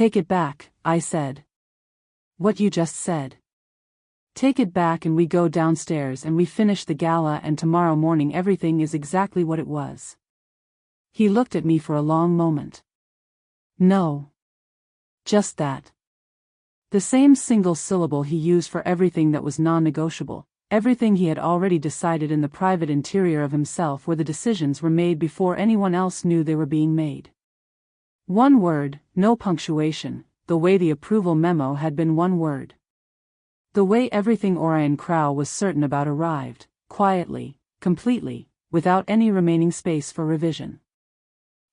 Take it back, I said. What you just said. Take it back and we go downstairs and we finish the gala and tomorrow morning everything is exactly what it was. He looked at me for a long moment. No. Just that. The same single syllable he used for everything that was non-negotiable, everything he had already decided in the private interior of himself where the decisions were made before anyone else knew they were being made. One word, no punctuation, the way the approval memo had been one word. The way everything Orion Crow was certain about arrived, quietly, completely, without any remaining space for revision.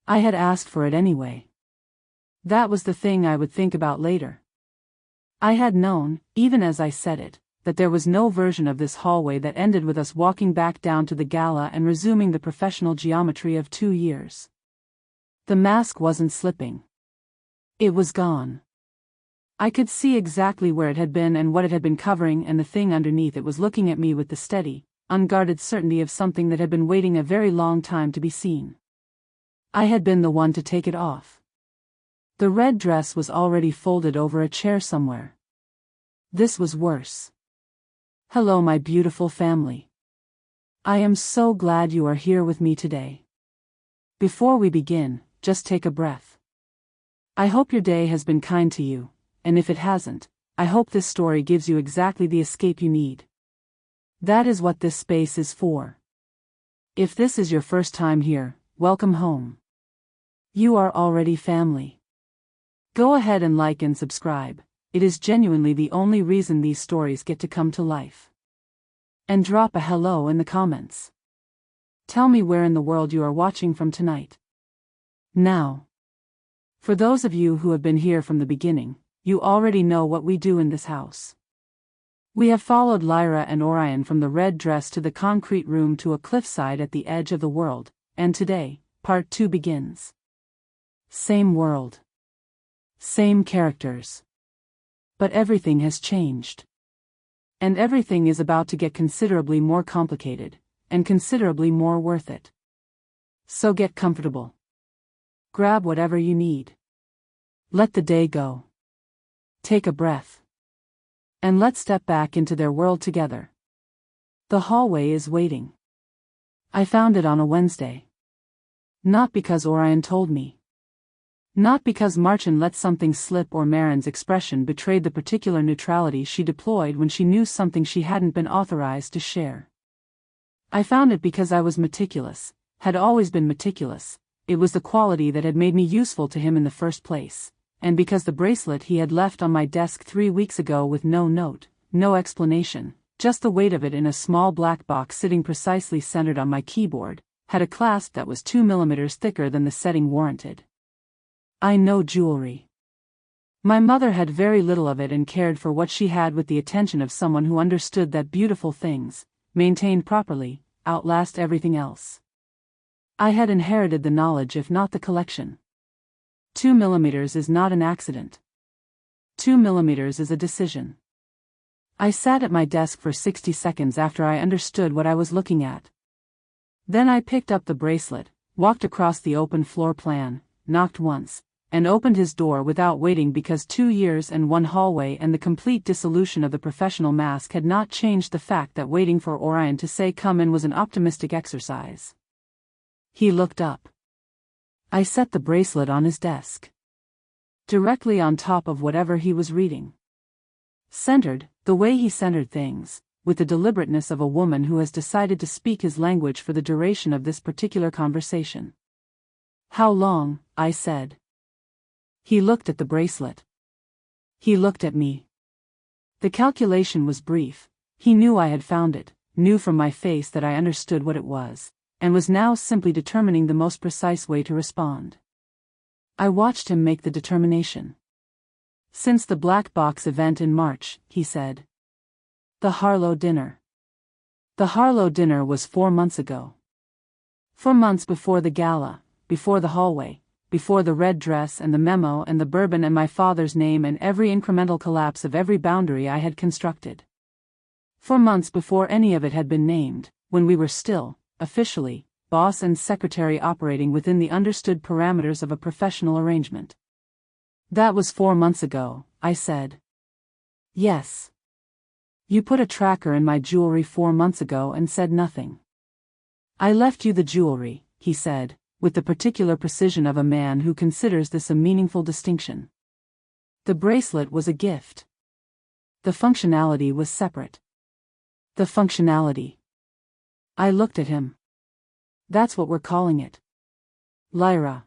I had asked for it anyway. That was the thing I would think about later. I had known, even as I said it, that there was no version of this hallway that ended with us walking back down to the gala and resuming the professional geometry of 2 years. The mask wasn't slipping. It was gone. I could see exactly where it had been and what it had been covering, and the thing underneath it was looking at me with the steady, unguarded certainty of something that had been waiting a very long time to be seen. I had been the one to take it off. The red dress was already folded over a chair somewhere. This was worse. Hello, my beautiful family. I am so glad you are here with me today. Before we begin, just take a breath. I hope your day has been kind to you, and if it hasn't, I hope this story gives you exactly the escape you need. That is what this space is for. If this is your first time here, welcome home. You are already family. Go ahead and like and subscribe, it is genuinely the only reason these stories get to come to life. And drop a hello in the comments. Tell me where in the world you are watching from tonight. Now, for those of you who have been here from the beginning, you already know what we do in this house. We have followed Lyra and Orion from the red dress to the concrete room to a cliffside at the edge of the world, and today, part 2 begins. Same world. Same characters. But everything has changed. And everything is about to get considerably more complicated, and considerably more worth it. So get comfortable. Grab whatever you need. Let the day go. Take a breath. And let's step back into their world together. The hallway is waiting. I found it on a Wednesday. Not because Orion told me. Not because Marchin let something slip or Marin's expression betrayed the particular neutrality she deployed when she knew something she hadn't been authorized to share. I found it because I was meticulous, had always been meticulous. It was the quality that had made me useful to him in the first place, and because the bracelet he had left on my desk 3 weeks ago with no note, no explanation, just the weight of it in a small black box sitting precisely centered on my keyboard, had a clasp that was 2 millimeters thicker than the setting warranted. I know jewelry. My mother had very little of it and cared for what she had with the attention of someone who understood that beautiful things, maintained properly, outlast everything else. I had inherited the knowledge if not the collection. 2 millimeters is not an accident. 2 millimeters is a decision. I sat at my desk for 60 seconds after I understood what I was looking at. Then I picked up the bracelet, walked across the open floor plan, knocked once, and opened his door without waiting because 2 years and 1 hallway and the complete dissolution of the professional mask had not changed the fact that waiting for Orion to say come in was an optimistic exercise. He looked up. I set the bracelet on his desk. Directly on top of whatever he was reading. Centered, the way he centered things, with the deliberateness of a woman who has decided to speak his language for the duration of this particular conversation. How long? I said. He looked at the bracelet. He looked at me. The calculation was brief. He knew I had found it, knew from my face that I understood what it was, and was now simply determining the most precise way to respond. I watched him make the determination. Since the black box event in March, he said. The Harlow dinner. The Harlow dinner was 4 months ago. 4 months before the gala, before the hallway, before the red dress and the memo and the bourbon and my father's name and every incremental collapse of every boundary I had constructed. 4 months before any of it had been named, when we were still, officially, boss and secretary operating within the understood parameters of a professional arrangement. That was 4 months ago, I said. Yes. You put a tracker in my jewelry 4 months ago and said nothing. I left you the jewelry, he said, with the particular precision of a man who considers this a meaningful distinction. The bracelet was a gift. The functionality was separate. The functionality. I looked at him. That's what we're calling it. Lyra.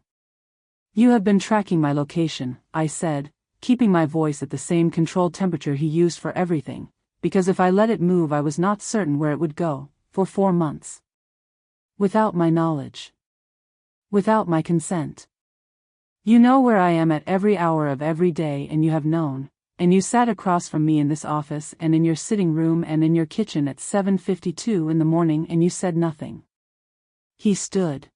You have been tracking my location, I said, keeping my voice at the same controlled temperature he used for everything, because if I let it move I was not certain where it would go, for 4 months. Without my knowledge. Without my consent. You know where I am at every hour of every day, and you have known, and you sat across from me in this office and in your sitting room and in your kitchen at 7:52 in the morning, and you said nothing. He stood.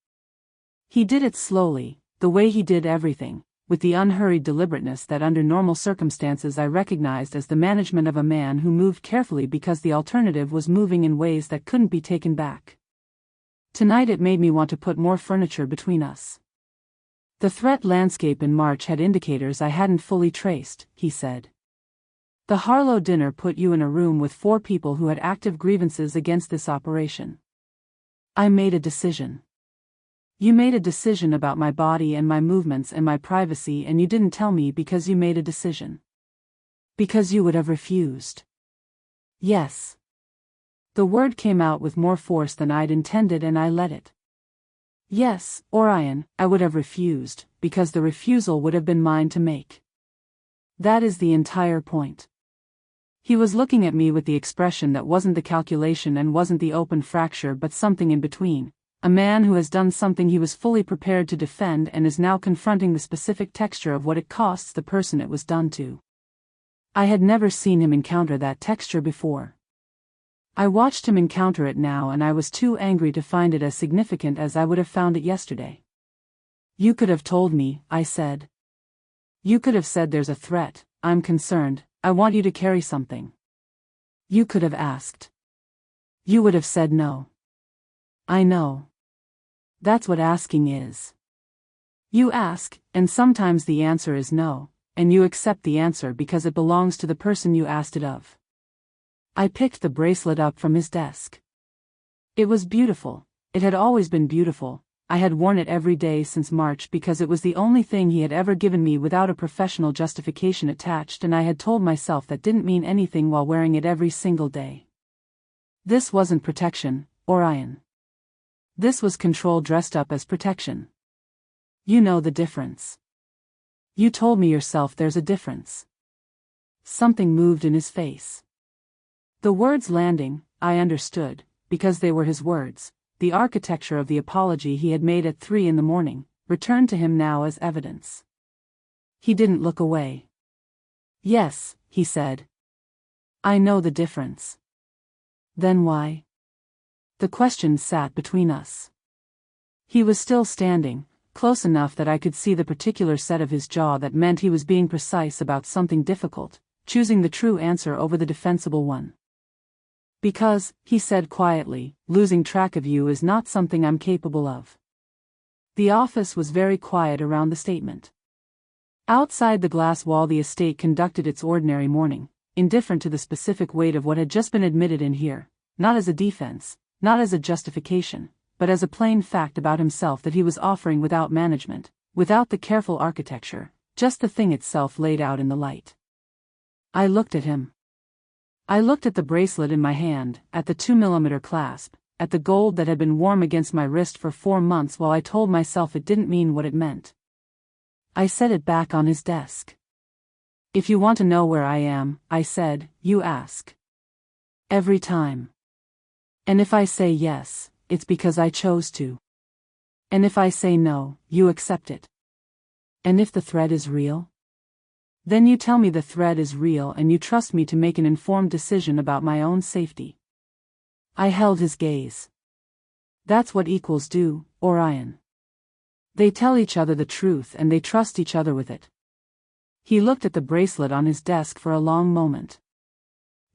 He did it slowly, the way he did everything, with the unhurried deliberateness that under normal circumstances I recognized as the management of a man who moved carefully because the alternative was moving in ways that couldn't be taken back. Tonight it made me want to put more furniture between us. The threat landscape in March had indicators I hadn't fully traced, he said. The Harlow dinner put you in a room with 4 people who had active grievances against this operation. I made a decision. You made a decision about my body and my movements and my privacy, and you didn't tell me because you made a decision. Because you would have refused. Yes. The word came out with more force than I'd intended, and I let it. Yes, Orion, I would have refused, because the refusal would have been mine to make. That is the entire point. He was looking at me with the expression that wasn't the calculation and wasn't the open fracture but something in between, a man who has done something he was fully prepared to defend and is now confronting the specific texture of what it costs the person it was done to. I had never seen him encounter that texture before. I watched him encounter it now, and I was too angry to find it as significant as I would have found it yesterday. You could have told me, I said. You could have said there's a threat, I'm concerned, I want you to carry something. You could have asked. You would have said no. I know. That's what asking is. You ask, and sometimes the answer is no, and you accept the answer because it belongs to the person you asked it of. I picked the bracelet up from his desk. It was beautiful, it had always been beautiful, I had worn it every day since March because it was the only thing he had ever given me without a professional justification attached, and I had told myself that didn't mean anything while wearing it every single day. This wasn't protection, Orion. This was control dressed up as protection. You know the difference. You told me yourself there's a difference. Something moved in his face. The words landing, I understood, because they were his words. The architecture of the apology he had made at 3 in the morning, returned to him now as evidence. He didn't look away. Yes, he said. I know the difference. Then why? The question sat between us. He was still standing, close enough that I could see the particular set of his jaw that meant he was being precise about something difficult, choosing the true answer over the defensible one. Because, he said quietly, losing track of you is not something I'm capable of. The office was very quiet around the statement. Outside the glass wall the estate conducted its ordinary morning, indifferent to the specific weight of what had just been admitted in here, not as a defense, not as a justification, but as a plain fact about himself that he was offering without management, without the careful architecture, just the thing itself laid out in the light. I looked at him. I looked at the bracelet in my hand, at the 2mm clasp, at the gold that had been warm against my wrist for 4 months while I told myself it didn't mean what it meant. I set it back on his desk. If you want to know where I am, I said, you ask. Every time. And if I say yes, it's because I chose to. And if I say no, you accept it. And if the threat is real? Then you tell me the threat is real and you trust me to make an informed decision about my own safety. I held his gaze. That's what equals do, Orion. They tell each other the truth and they trust each other with it. He looked at the bracelet on his desk for a long moment.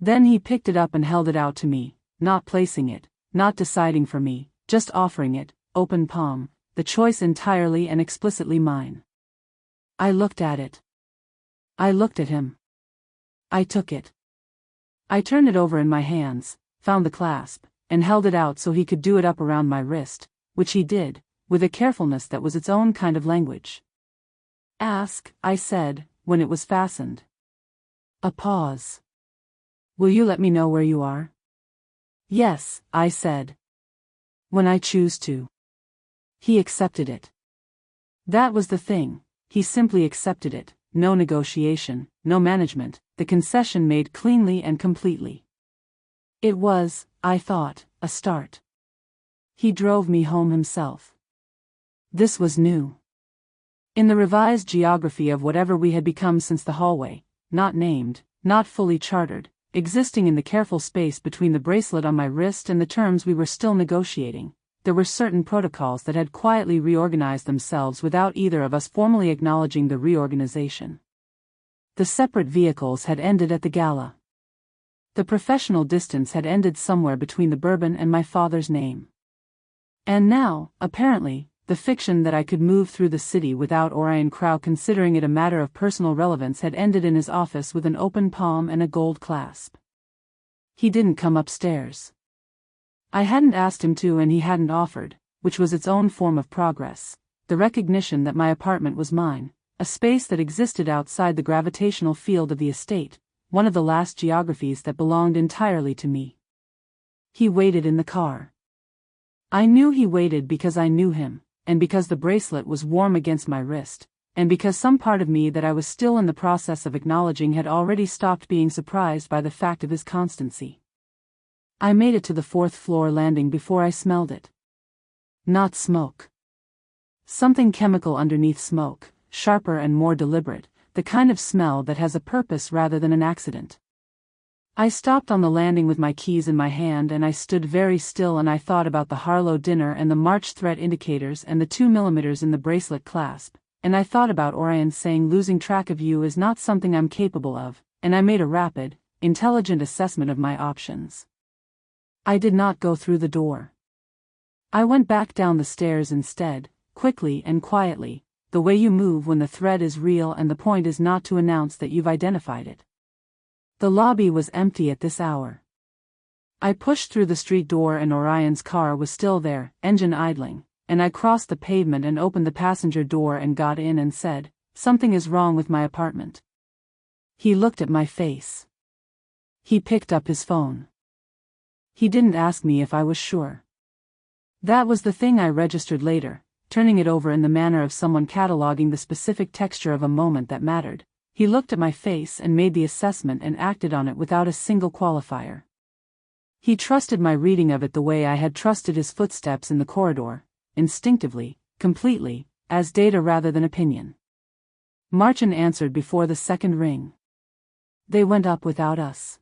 Then he picked it up and held it out to me, not placing it, not deciding for me, just offering it, open palm, the choice entirely and explicitly mine. I looked at it. I looked at him. I took it. I turned it over in my hands, found the clasp, and held it out so he could do it up around my wrist, which he did, with a carefulness that was its own kind of language. Ask, I said, when it was fastened. A pause. Will you let me know where you are? Yes, I said. When I choose to. He accepted it. That was the thing, he simply accepted it, no negotiation, no management, the concession made cleanly and completely. It was, I thought, a start. He drove me home himself. This was new. In the revised geography of whatever we had become since the hallway, not named, not fully chartered, existing in the careful space between the bracelet on my wrist and the terms we were still negotiating, there were certain protocols that had quietly reorganized themselves without either of us formally acknowledging the reorganization. The separate vehicles had ended at the gala. The professional distance had ended somewhere between the bourbon and my father's name. And now, apparently, the fiction that I could move through the city without Orion Crow considering it a matter of personal relevance had ended in his office with an open palm and a gold clasp. He didn't come upstairs. I hadn't asked him to and he hadn't offered, which was its own form of progress, the recognition that my apartment was mine, a space that existed outside the gravitational field of the estate, one of the last geographies that belonged entirely to me. He waited in the car. I knew he waited because I knew him, and because the bracelet was warm against my wrist, and because some part of me that I was still in the process of acknowledging had already stopped being surprised by the fact of his constancy. I made it to the 4th floor landing before I smelled it. Not smoke. Something chemical underneath smoke, sharper and more deliberate, the kind of smell that has a purpose rather than an accident. I stopped on the landing with my keys in my hand and I stood very still and I thought about the Harlow dinner and the March threat indicators and the 2mm in the bracelet clasp, and I thought about Orion saying losing track of you is not something I'm capable of, and I made a rapid, intelligent assessment of my options. I did not go through the door. I went back down the stairs instead, quickly and quietly, the way you move when the threat is real and the point is not to announce that you've identified it. The lobby was empty at this hour. I pushed through the street door and Orion's car was still there, engine idling, and I crossed the pavement and opened the passenger door and got in and said, "Something is wrong with my apartment." He looked at my face. He picked up his phone. He didn't ask me if I was sure. That was the thing I registered later, turning it over in the manner of someone cataloging the specific texture of a moment that mattered. He looked at my face and made the assessment and acted on it without a single qualifier. He trusted my reading of it the way I had trusted his footsteps in the corridor, instinctively, completely, as data rather than opinion. Marchin answered before the second ring. They went up without us.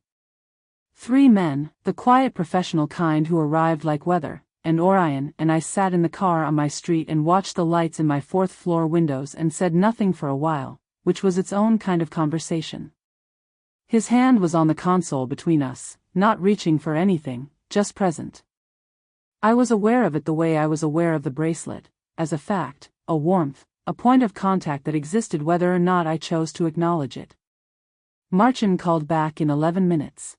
3 men, the quiet professional kind who arrived like weather, and Orion and I sat in the car on my street and watched the lights in my 4th floor windows and said nothing for a while, which was its own kind of conversation. His hand was on the console between us, not reaching for anything, just present. I was aware of it the way I was aware of the bracelet, as a fact, a warmth, a point of contact that existed whether or not I chose to acknowledge it. Marchin called back in 11 minutes.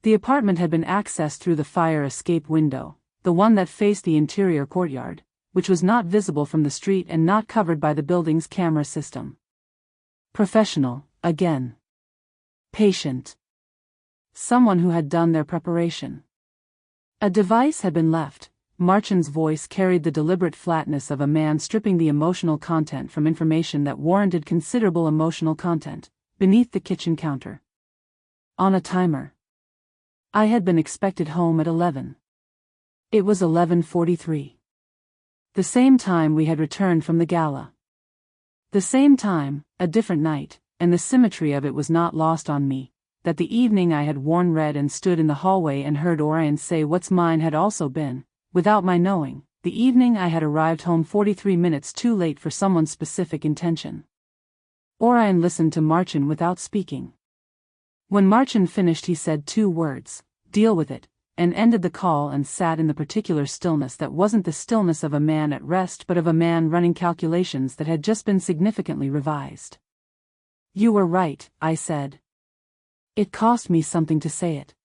The apartment had been accessed through the fire escape window, the one that faced the interior courtyard, which was not visible from the street and not covered by the building's camera system. Professional, again. Patient. Someone who had done their preparation. A device had been left. Marchin's voice carried the deliberate flatness of a man stripping the emotional content from information that warranted considerable emotional content, beneath the kitchen counter. On a timer. I had been expected home at 11. It was 11:43. The same time we had returned from the gala. The same time, a different night, and the symmetry of it was not lost on me, that the evening I had worn red and stood in the hallway and heard Orion say what's mine had also been, without my knowing, the evening I had arrived home 43 minutes too late for someone's specific intention. Orion listened to Marchin without speaking. When Marchin finished he said 2 words, "Deal with it," and ended the call and sat in the particular stillness that wasn't the stillness of a man at rest but of a man running calculations that had just been significantly revised. You were right, I said. It cost me something to say it.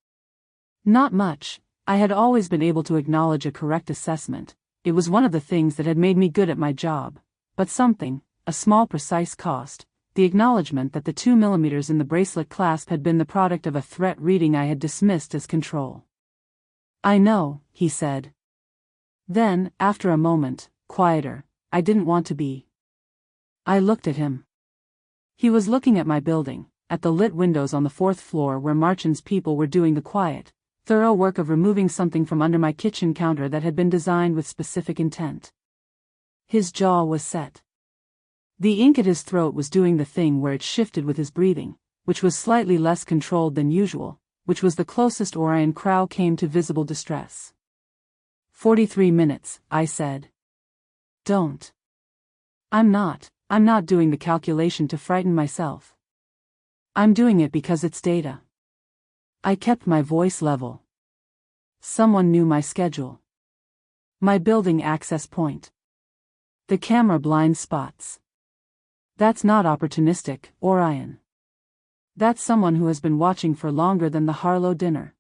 Not much. I had always been able to acknowledge a correct assessment. It was one of the things that had made me good at my job. But something, a small precise cost, the acknowledgement that the 2mm in the bracelet clasp had been the product of a threat reading I had dismissed as control. I know, he said. Then, after a moment, quieter, I didn't want to be. I looked at him. He was looking at my building, at the lit windows on the 4th floor where Marchand's people were doing the quiet, thorough work of removing something from under my kitchen counter that had been designed with specific intent. His jaw was set. The ink at his throat was doing the thing where it shifted with his breathing, which was slightly less controlled than usual, which was the closest Orion Crow came to visible distress. 43 minutes, I said. Don't. I'm not doing the calculation to frighten myself. I'm doing it because it's data. I kept my voice level. Someone knew my schedule. My building access point. The camera blind spots. That's not opportunistic, Orion. That's someone who has been watching for longer than the Harlow dinner.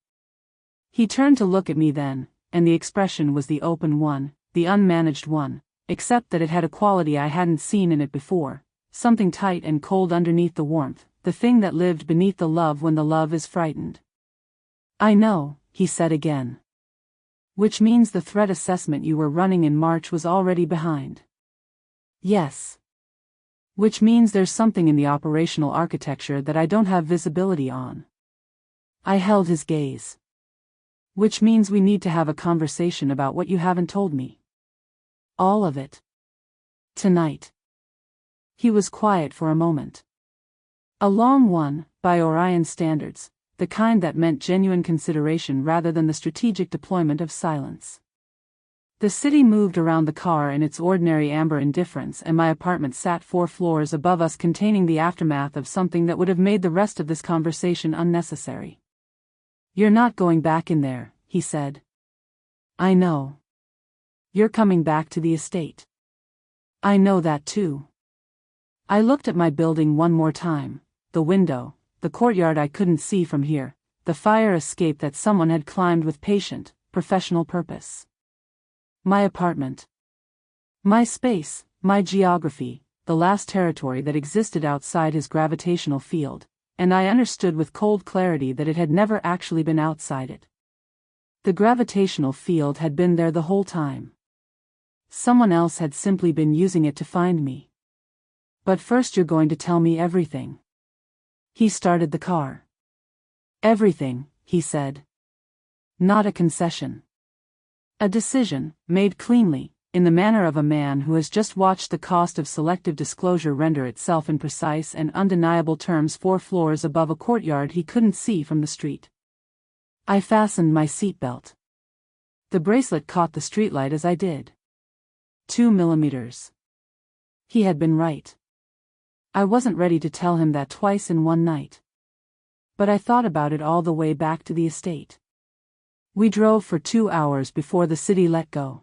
He turned to look at me then, and the expression was the open one, the unmanaged one, except that it had a quality I hadn't seen in it before, something tight and cold underneath the warmth, the thing that lived beneath the love when the love is frightened. I know, he said again. Which means the threat assessment you were running in March was already behind. Yes. Which means there's something in the operational architecture that I don't have visibility on. I held his gaze. Which means we need to have a conversation about what you haven't told me. All of it. Tonight. He was quiet for a moment. A long one, by Orion standards, the kind that meant genuine consideration rather than the strategic deployment of silence. The city moved around the car in its ordinary amber indifference, and my apartment sat 4 floors above us, containing the aftermath of something that would have made the rest of this conversation unnecessary. You're not going back in there, he said. I know. You're coming back to the estate. I know that too. I looked at my building one more time, the window, the courtyard I couldn't see from here, the fire escape that someone had climbed with patient, professional purpose. My apartment. My space, my geography, the last territory that existed outside his gravitational field, and I understood with cold clarity that it had never actually been outside it. The gravitational field had been there the whole time. Someone else had simply been using it to find me. But first you're going to tell me everything. He started the car. Everything, he said. Not a concession. A decision, made cleanly, in the manner of a man who has just watched the cost of selective disclosure render itself in precise and undeniable terms 4 floors above a courtyard he couldn't see from the street. I fastened my seatbelt. The bracelet caught the streetlight as I did. 2mm. He had been right. I wasn't ready to tell him that twice in one night. But I thought about it all the way back to the estate. We drove for 2 hours before the city let go.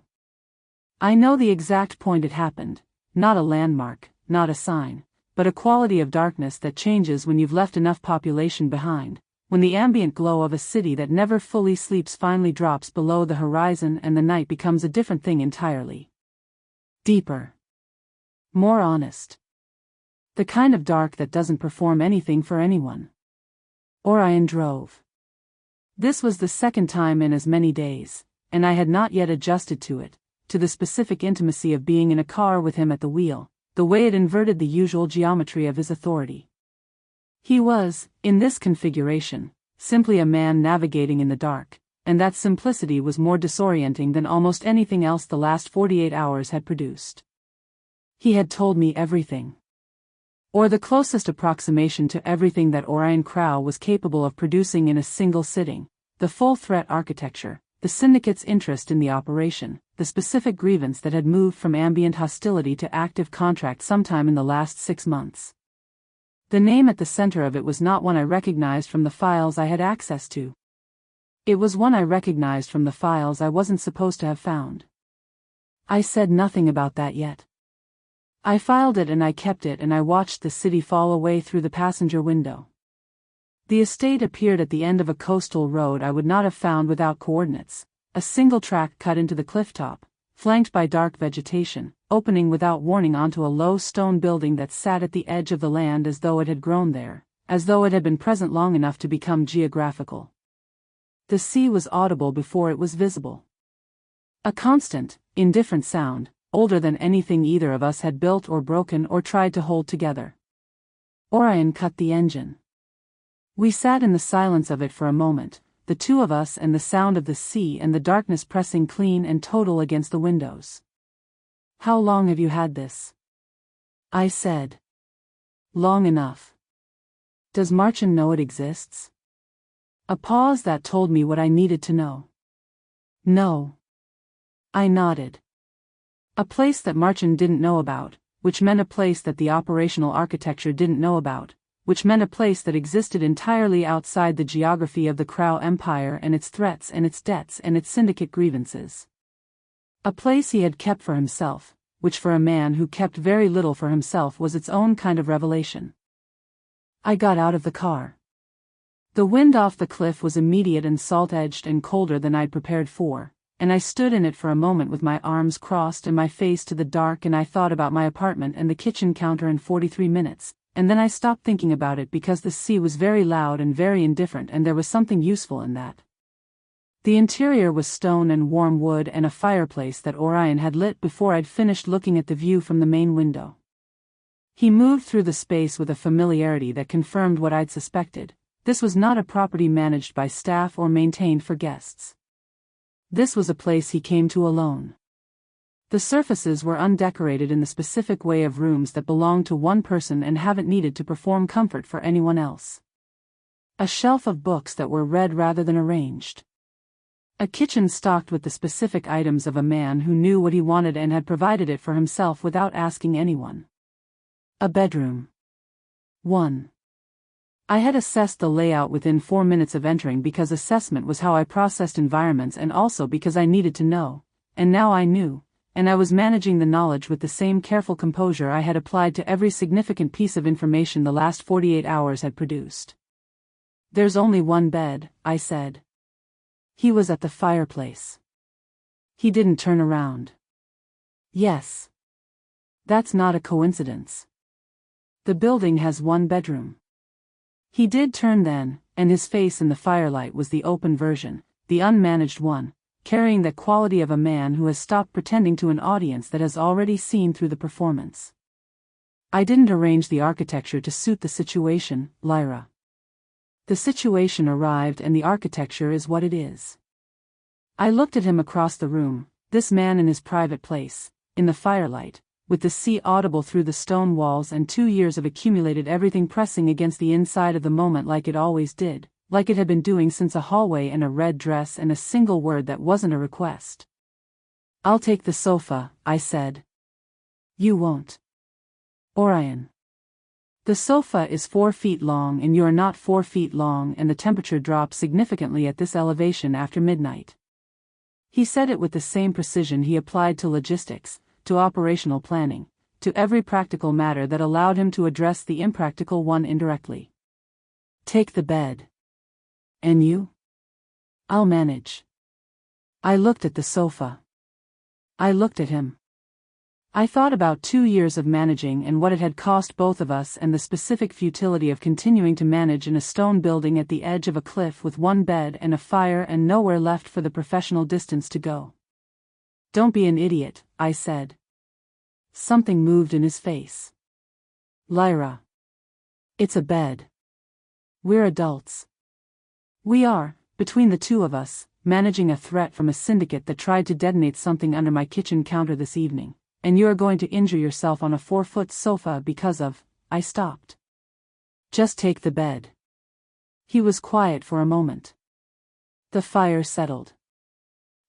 I know the exact point it happened, not a landmark, not a sign, but a quality of darkness that changes when you've left enough population behind, when the ambient glow of a city that never fully sleeps finally drops below the horizon and the night becomes a different thing entirely. Deeper. More honest. The kind of dark that doesn't perform anything for anyone. Orion drove. This was the second time in as many days, and I had not yet adjusted to it, to the specific intimacy of being in a car with him at the wheel, the way it inverted the usual geometry of his authority. He was, in this configuration, simply a man navigating in the dark, and that simplicity was more disorienting than almost anything else the last 48 hours had produced. He had told me everything. Or the closest approximation to everything that Orion Crow was capable of producing in a single sitting, the full threat architecture, the syndicate's interest in the operation, the specific grievance that had moved from ambient hostility to active contract sometime in the last 6 months. The name at the center of it was not one I recognized from the files I had access to. It was one I recognized from the files I wasn't supposed to have found. I said nothing about that yet. I filed it and I kept it and I watched the city fall away through the passenger window. The estate appeared at the end of a coastal road I would not have found without coordinates, a single track cut into the clifftop, flanked by dark vegetation, opening without warning onto a low stone building that sat at the edge of the land as though it had grown there, as though it had been present long enough to become geographical. The sea was audible before it was visible. A constant, indifferent sound, older than anything either of us had built or broken or tried to hold together. Orion cut the engine. We sat in the silence of it for a moment, the two of us and the sound of the sea and the darkness pressing clean and total against the windows. "How long have you had this?" I said. "Long enough." "Does Marchand know it exists?" A pause that told me what I needed to know. "No." I nodded. A place that Marchand didn't know about, which meant a place that the operational architecture didn't know about, which meant a place that existed entirely outside the geography of the Crow Empire and its threats and its debts and its syndicate grievances. A place he had kept for himself, which for a man who kept very little for himself was its own kind of revelation. I got out of the car. The wind off the cliff was immediate and salt-edged and colder than I'd prepared for, and I stood in it for a moment with my arms crossed and my face to the dark, and I thought about my apartment and the kitchen counter in 43 minutes, and then I stopped thinking about it because the sea was very loud and very indifferent and there was something useful in that. The interior was stone and warm wood and a fireplace that Orion had lit before I'd finished looking at the view from the main window. He moved through the space with a familiarity that confirmed what I'd suspected. This was not a property managed by staff or maintained for guests. This was a place he came to alone. The surfaces were undecorated in the specific way of rooms that belong to one person and haven't needed to perform comfort for anyone else. A shelf of books that were read rather than arranged. A kitchen stocked with the specific items of a man who knew what he wanted and had provided it for himself without asking anyone. A bedroom. 1. I had assessed the layout within 4 minutes of entering because assessment was how I processed environments and also because I needed to know, and now I knew, and I was managing the knowledge with the same careful composure I had applied to every significant piece of information the last 48 hours had produced. "There's only one bed," I said. He was at the fireplace. He didn't turn around. "Yes. That's not a coincidence. The building has one bedroom." He did turn then, and his face in the firelight was the open version, the unmanaged one, carrying the quality of a man who has stopped pretending to an audience that has already seen through the performance. "I didn't arrange the architecture to suit the situation, Lyra. The situation arrived and the architecture is what it is." I looked at him across the room, this man in his private place, in the firelight, with the sea audible through the stone walls and 2 years of accumulated everything pressing against the inside of the moment like it always did, like it had been doing since a hallway and a red dress and a single word that wasn't a request. "I'll take the sofa," I said. "You won't." "Orion. The sofa is 4 feet long and you are not 4 feet long and the temperature drops significantly at this elevation after midnight." He said it with the same precision he applied to logistics, to operational planning, to every practical matter that allowed him to address the impractical one indirectly. "Take the bed." "And you?" "I'll manage." I looked at the sofa. I looked at him. I thought about 2 years of managing and what it had cost both of us and the specific futility of continuing to manage in a stone building at the edge of a cliff with one bed and a fire and nowhere left for the professional distance to go. "Don't be an idiot," I said. Something moved in his face. "Lyra. It's a bed. We're adults. We are, between the two of us, managing a threat from a syndicate that tried to detonate something under my kitchen counter this evening, and you are going to injure yourself on a 4-foot sofa because of—" I stopped. "Just take the bed." He was quiet for a moment. The fire settled.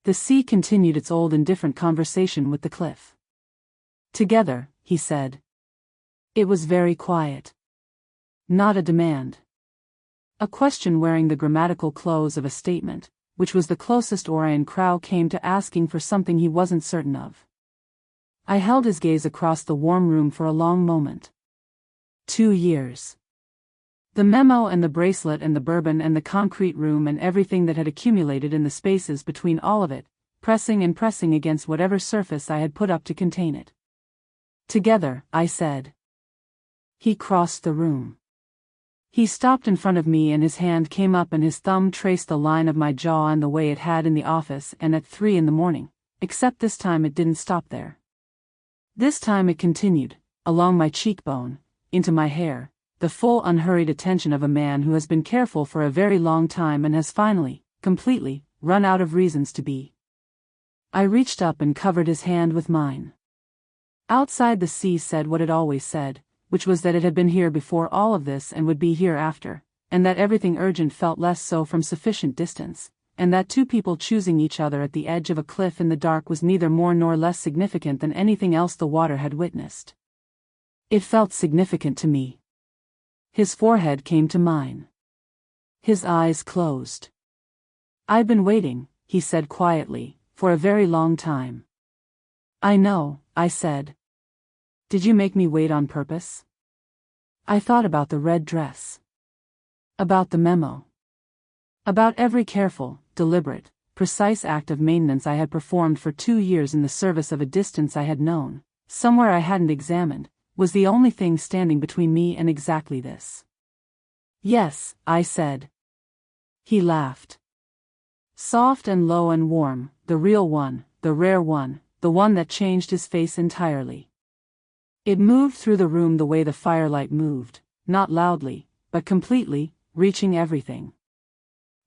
The sea continued its old indifferent conversation with the cliff. "Together," he said. It was very quiet. Not a demand. A question wearing the grammatical clothes of a statement, which was the closest Orion Crow came to asking for something he wasn't certain of. I held his gaze across the warm room for a long moment. 2 years. The memo and the bracelet and the bourbon and the concrete room and everything that had accumulated in the spaces between all of it, pressing and pressing against whatever surface I had put up to contain it. Together, I said. He crossed the room. He stopped in front of me and his hand came up and his thumb traced the line of my jaw and the way it had in the office and at 3 in the morning, except this time it didn't stop there. This time it continued, along my cheekbone, into my hair, the full unhurried attention of a man who has been careful for a very long time and has finally, completely, run out of reasons to be. I reached up and covered his hand with mine. Outside the sea said what it always said, which was that it had been here before all of this and would be here after, and that everything urgent felt less so from sufficient distance, and that two people choosing each other at the edge of a cliff in the dark was neither more nor less significant than anything else the water had witnessed. It felt significant to me. His forehead came to mine. His eyes closed. "I've been waiting," he said quietly, "for a very long time." "I know," I said. "Did you make me wait on purpose?" I thought about the red dress. About the memo. About every careful, deliberate, precise act of maintenance I had performed for 2 years in the service of a distance I had known, somewhere I hadn't examined, was the only thing standing between me and exactly this. "Yes," I said. He laughed. Soft and low and warm, the real one, the rare one, the one that changed his face entirely. It moved through the room the way the firelight moved, not loudly, but completely, reaching everything.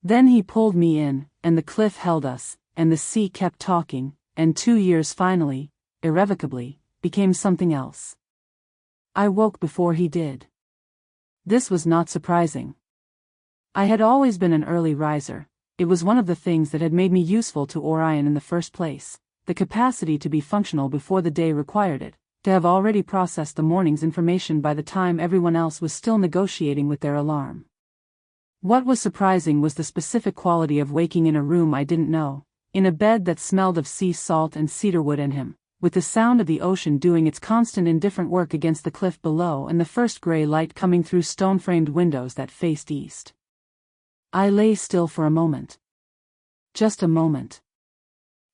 Then he pulled me in, and the cliff held us, and the sea kept talking, and 2 years finally, irrevocably, became something else. I woke before he did. This was not surprising. I had always been an early riser. It was one of the things that had made me useful to Orion in the first place, the capacity to be functional before the day required it, to have already processed the morning's information by the time everyone else was still negotiating with their alarm. What was surprising was the specific quality of waking in a room I didn't know, in a bed that smelled of sea salt and cedarwood in him, with the sound of the ocean doing its constant indifferent work against the cliff below and the first gray light coming through stone-framed windows that faced east. I lay still for a moment. Just a moment.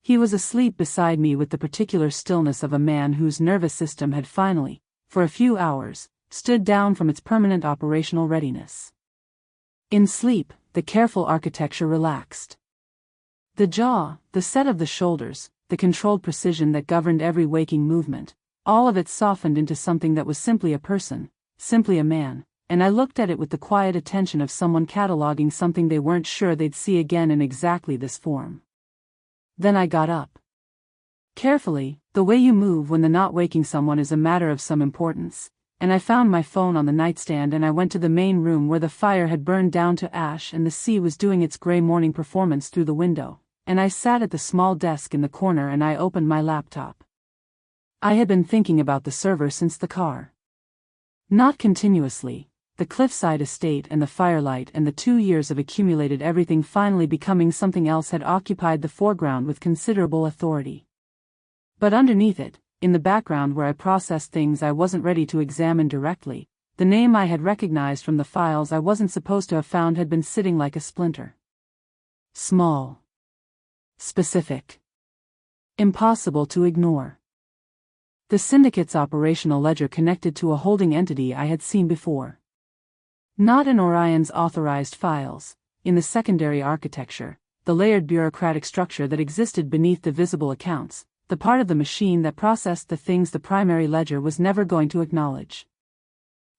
He was asleep beside me with the particular stillness of a man whose nervous system had finally, for a few hours, stood down from its permanent operational readiness. In sleep, the careful architecture relaxed. The jaw, the set of the shoulders, the controlled precision that governed every waking movement, all of it softened into something that was simply a person, simply a man, and I looked at it with the quiet attention of someone cataloging something they weren't sure they'd see again in exactly this form. Then I got up. Carefully, the way you move when the not waking someone is a matter of some importance, and I found my phone on the nightstand and I went to the main room where the fire had burned down to ash and the sea was doing its gray morning performance through the window, and I sat at the small desk in the corner and I opened my laptop. I had been thinking about the server since the car. Not continuously. The cliffside estate and the firelight and the 2 years of accumulated everything finally becoming something else had occupied the foreground with considerable authority. But underneath it, in the background where I processed things I wasn't ready to examine directly, the name I had recognized from the files I wasn't supposed to have found had been sitting like a splinter. Small. Specific. Impossible to ignore. The syndicate's operational ledger connected to a holding entity I had seen before. Not in Orion's authorized files, in the secondary architecture, the layered bureaucratic structure that existed beneath the visible accounts, the part of the machine that processed the things the primary ledger was never going to acknowledge.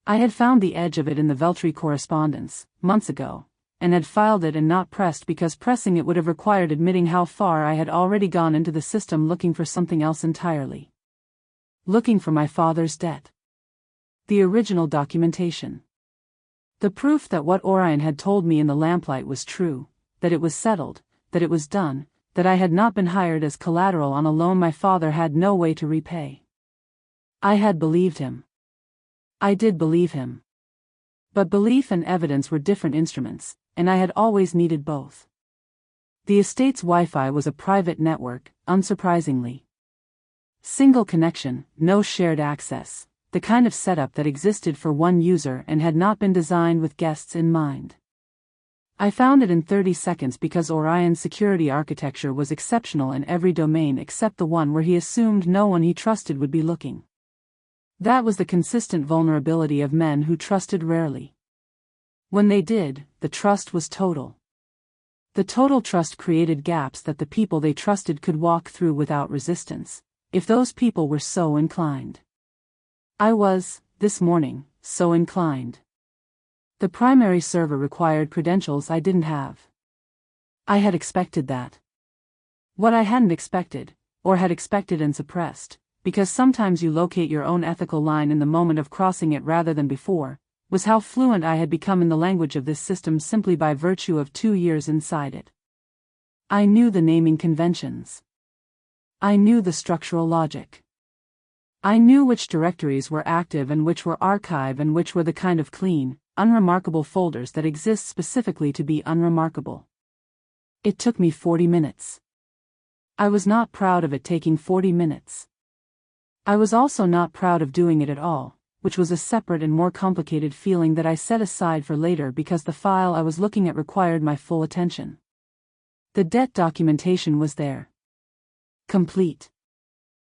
I had found the edge of it in the Veltri correspondence, months ago, and had filed it and not pressed because pressing it would have required admitting how far I had already gone into the system looking for something else entirely. Looking for my father's debt. The original documentation. The proof that what Orion had told me in the lamplight was true, that it was settled, that it was done, that I had not been hired as collateral on a loan my father had no way to repay. I had believed him. I did believe him. But belief and evidence were different instruments, and I had always needed both. The estate's Wi-Fi was a private network, unsurprisingly. Single connection, no shared access, the kind of setup that existed for one user and had not been designed with guests in mind. I found it in 30 seconds because Orion's security architecture was exceptional in every domain except the one where he assumed no one he trusted would be looking. That was the consistent vulnerability of men who trusted rarely. When they did, the trust was total. The total trust created gaps that the people they trusted could walk through without resistance, if those people were so inclined. I was, this morning, so inclined. The primary server required credentials I didn't have. I had expected that. What I hadn't expected, or had expected and suppressed, because sometimes you locate your own ethical line in the moment of crossing it rather than before, was how fluent I had become in the language of this system simply by virtue of 2 years inside it. I knew the naming conventions. I knew the structural logic. I knew which directories were active and which were archive and which were the kind of clean, unremarkable folders that exist specifically to be unremarkable. It took me 40 minutes. I was not proud of it taking 40 minutes. I was also not proud of doing it at all, which was a separate and more complicated feeling that I set aside for later because the file I was looking at required my full attention. The debt documentation was there. Complete.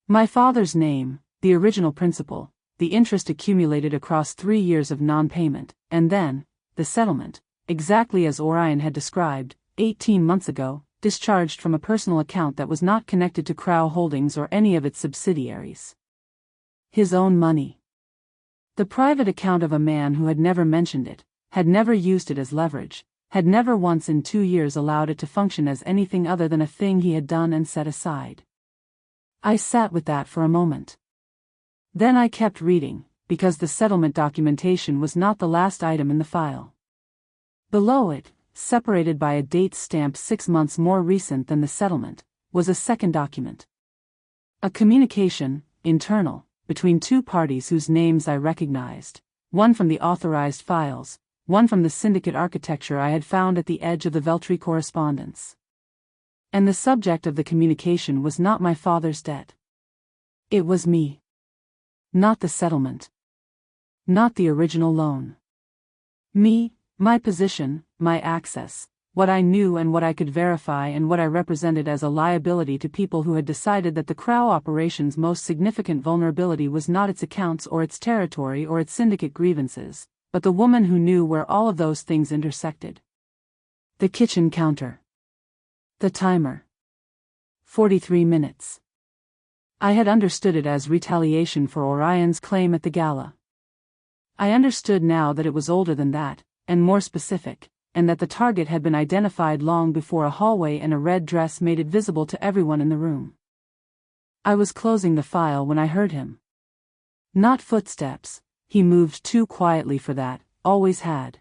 My father's name, the original principal, the interest accumulated across 3 years of non-payment, and then, the settlement, exactly as Orion had described, 18 months ago, discharged from a personal account that was not connected to Crow Holdings or any of its subsidiaries. His own money. The private account of a man who had never mentioned it, had never used it as leverage, had never once in 2 years allowed it to function as anything other than a thing he had done and set aside. I sat with that for a moment. Then I kept reading, because the settlement documentation was not the last item in the file. Below it, separated by a date stamped 6 months more recent than the settlement, was a second document. A communication, internal, between 2 parties whose names I recognized, one from the authorized files, one from the syndicate architecture I had found at the edge of the Veltri correspondence. And the subject of the communication was not my father's debt. It was me. Not the settlement. Not the original loan. Me, my position, my access, what I knew and what I could verify and what I represented as a liability to people who had decided that the Crow operation's most significant vulnerability was not its accounts or its territory or its syndicate grievances, but the woman who knew where all of those things intersected. The kitchen counter. The timer. 43 minutes. I had understood it as retaliation for Orion's claim at the gala. I understood now that it was older than that, and more specific, and that the target had been identified long before a hallway and a red dress made it visible to everyone in the room. I was closing the file when I heard him. Not footsteps, he moved too quietly for that, always had.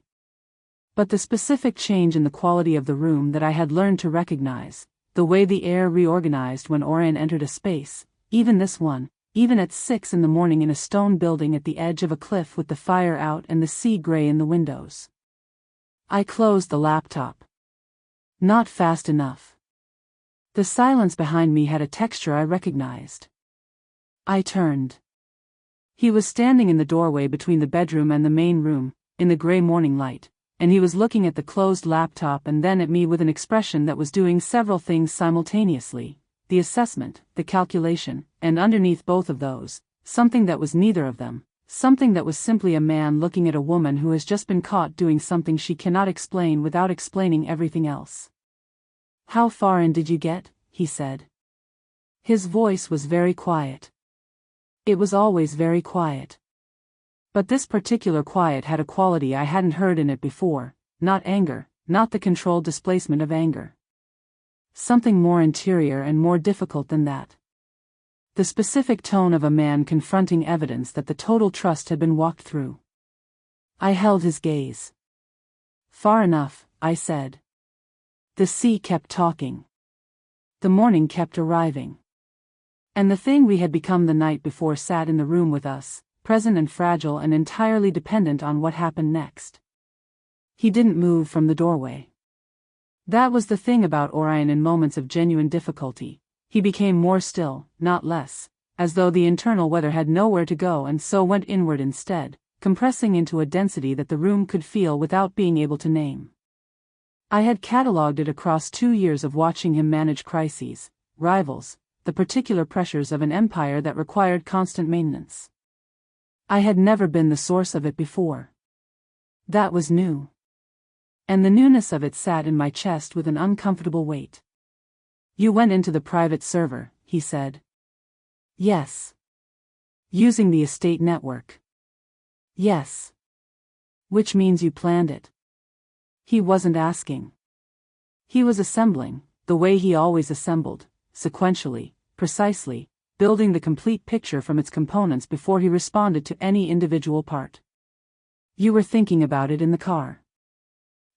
But the specific change in the quality of the room that I had learned to recognize, the way the air reorganized when Orion entered a space, even this one, even at 6 in the morning in a stone building at the edge of a cliff with the fire out and the sea gray in the windows. I closed the laptop. Not fast enough. The silence behind me had a texture I recognized. I turned. He was standing in the doorway between the bedroom and the main room, in the gray morning light, and he was looking at the closed laptop and then at me with an expression that was doing several things simultaneously. The assessment, the calculation, and underneath both of those, something that was neither of them, something that was simply a man looking at a woman who has just been caught doing something she cannot explain without explaining everything else. "How far in did you get?" he said. His voice was very quiet. It was always very quiet. But this particular quiet had a quality I hadn't heard in it before, not anger, not the controlled displacement of anger. Something more interior and more difficult than that. The specific tone of a man confronting evidence that the total trust had been walked through. I held his gaze. "Far enough," I said. The sea kept talking. The morning kept arriving. And the thing we had become the night before sat in the room with us, present and fragile and entirely dependent on what happened next. He didn't move from the doorway. That was the thing about Orion in moments of genuine difficulty. He became more still, not less, as though the internal weather had nowhere to go and so went inward instead, compressing into a density that the room could feel without being able to name. I had catalogued it across 2 years of watching him manage crises, rivals, the particular pressures of an empire that required constant maintenance. I had never been the source of it before. That was new. And the newness of it sat in my chest with an uncomfortable weight. You went into the private server, he said. Yes. Using the estate network. Yes. Which means you planned it. He wasn't asking. He was assembling, the way he always assembled, sequentially, precisely, building the complete picture from its components before he responded to any individual part. You were thinking about it in the car.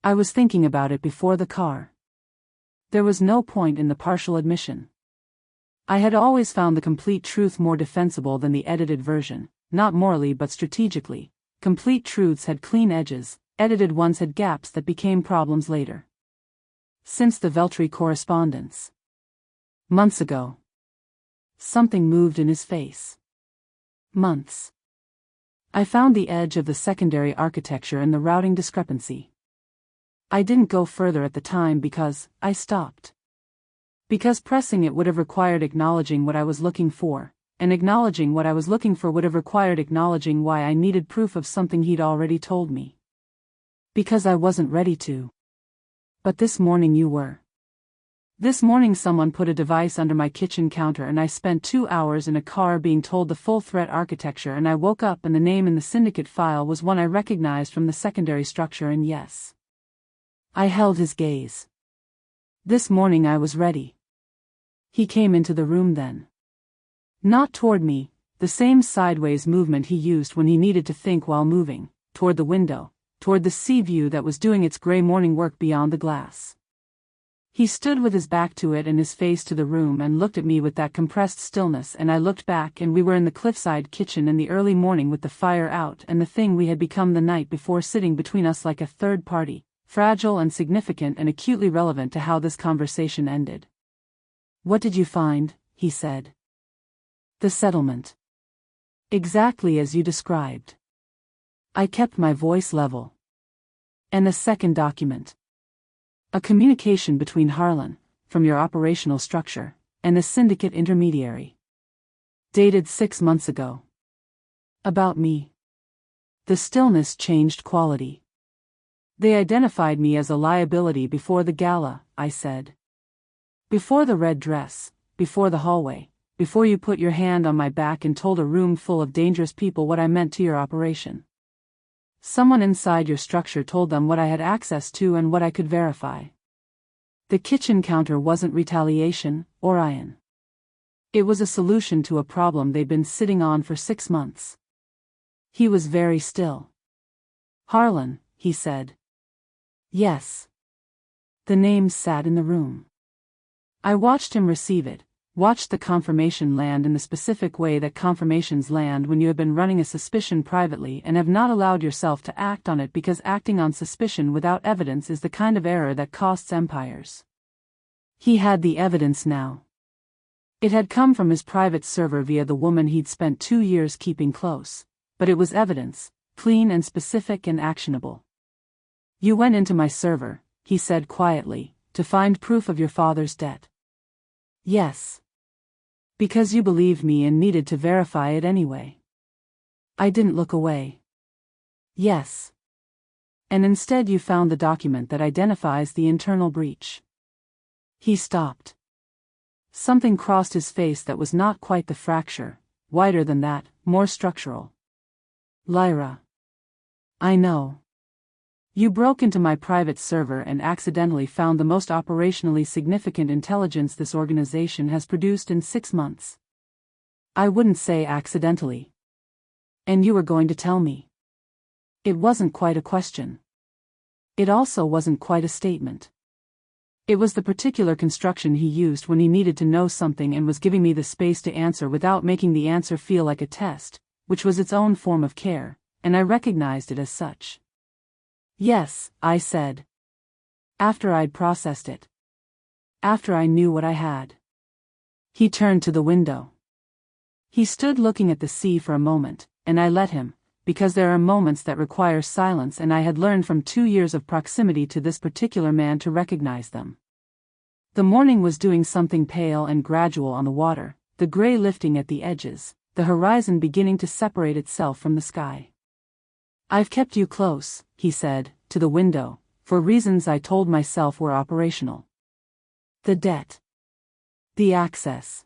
I was thinking about it before the car. There was no point in the partial admission. I had always found the complete truth more defensible than the edited version, not morally but strategically. Complete truths had clean edges, edited ones had gaps that became problems later. Since the Veltri correspondence. Months ago. Something moved in his face. Months. I found the edge of the secondary architecture and the routing discrepancy. I didn't go further at the time because I stopped. Because pressing it would have required acknowledging what I was looking for, and acknowledging what I was looking for would have required acknowledging why I needed proof of something he'd already told me. Because I wasn't ready to. But this morning you were. This morning someone put a device under my kitchen counter and I spent 2 hours in a car being told the full threat architecture, and I woke up and the name in the syndicate file was one I recognized from the secondary structure, and yes. I held his gaze. This morning I was ready. He came into the room then. Not toward me, the same sideways movement he used when he needed to think while moving, toward the window, toward the sea view that was doing its gray morning work beyond the glass. He stood with his back to it and his face to the room and looked at me with that compressed stillness, and I looked back and we were in the cliffside kitchen in the early morning with the fire out and the thing we had become the night before sitting between us like a third party, fragile and significant and acutely relevant to how this conversation ended. What did you find? He said. The settlement. Exactly as you described. I kept my voice level. And the second document. A communication between Harlan, from your operational structure, and the syndicate intermediary. Dated 6 months ago. About me. The stillness changed quality. They identified me as a liability before the gala, I said. Before the red dress, before the hallway, before you put your hand on my back and told a room full of dangerous people what I meant to your operation. Someone inside your structure told them what I had access to and what I could verify. The kitchen counter wasn't retaliation, Orion. It was a solution to a problem they'd been sitting on for 6 months. He was very still. Harlan, he said. Yes. The name sat in the room. I watched him receive it, watched the confirmation land in the specific way that confirmations land when you have been running a suspicion privately and have not allowed yourself to act on it, because acting on suspicion without evidence is the kind of error that costs empires. He had the evidence now. It had come from his private server via the woman he'd spent 2 years keeping close, but it was evidence, clean and specific and actionable. You went into my server, he said quietly, to find proof of your father's debt. Yes. Because you believed me and needed to verify it anyway. I didn't look away. Yes. And instead you found the document that identifies the internal breach. He stopped. Something crossed his face that was not quite the fracture, wider than that, more structural. Lyra. I know. You broke into my private server and accidentally found the most operationally significant intelligence this organization has produced in 6 months. I wouldn't say accidentally. And you were going to tell me. It wasn't quite a question. It also wasn't quite a statement. It was the particular construction he used when he needed to know something and was giving me the space to answer without making the answer feel like a test, which was its own form of care, and I recognized it as such. Yes, I said. After I'd processed it. After I knew what I had. He turned to the window. He stood looking at the sea for a moment, and I let him, because there are moments that require silence, and I had learned from 2 years of proximity to this particular man to recognize them. The morning was doing something pale and gradual on the water, the gray lifting at the edges, the horizon beginning to separate itself from the sky. "I've kept you close," he said, to the window, for reasons I told myself were operational. The debt. The access.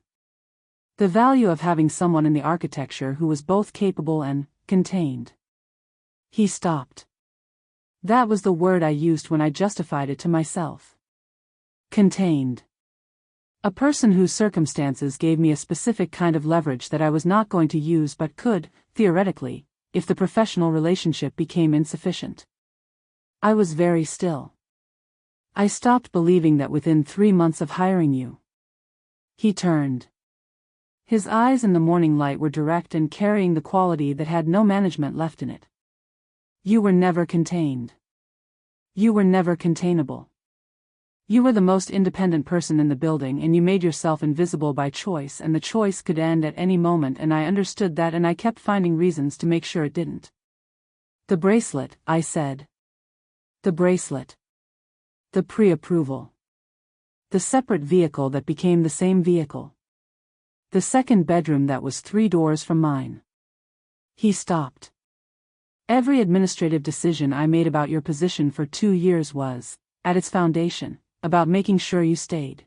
The value of having someone in the architecture who was both capable and contained. He stopped. That was the word I used when I justified it to myself. Contained. A person whose circumstances gave me a specific kind of leverage that I was not going to use but could, theoretically, if the professional relationship became insufficient. I was very still. I stopped believing that within 3 months of hiring you. He turned. His eyes in the morning light were direct and carrying the quality that had no management left in it. You were never contained. You were never containable. You were the most independent person in the building, and you made yourself invisible by choice, and the choice could end at any moment, and I understood that, and I kept finding reasons to make sure it didn't. The bracelet, I said. The bracelet. The pre-approval. The separate vehicle that became the same vehicle. The second bedroom that was 3 doors from mine. He stopped. Every administrative decision I made about your position for 2 years was, at its foundation, about making sure you stayed.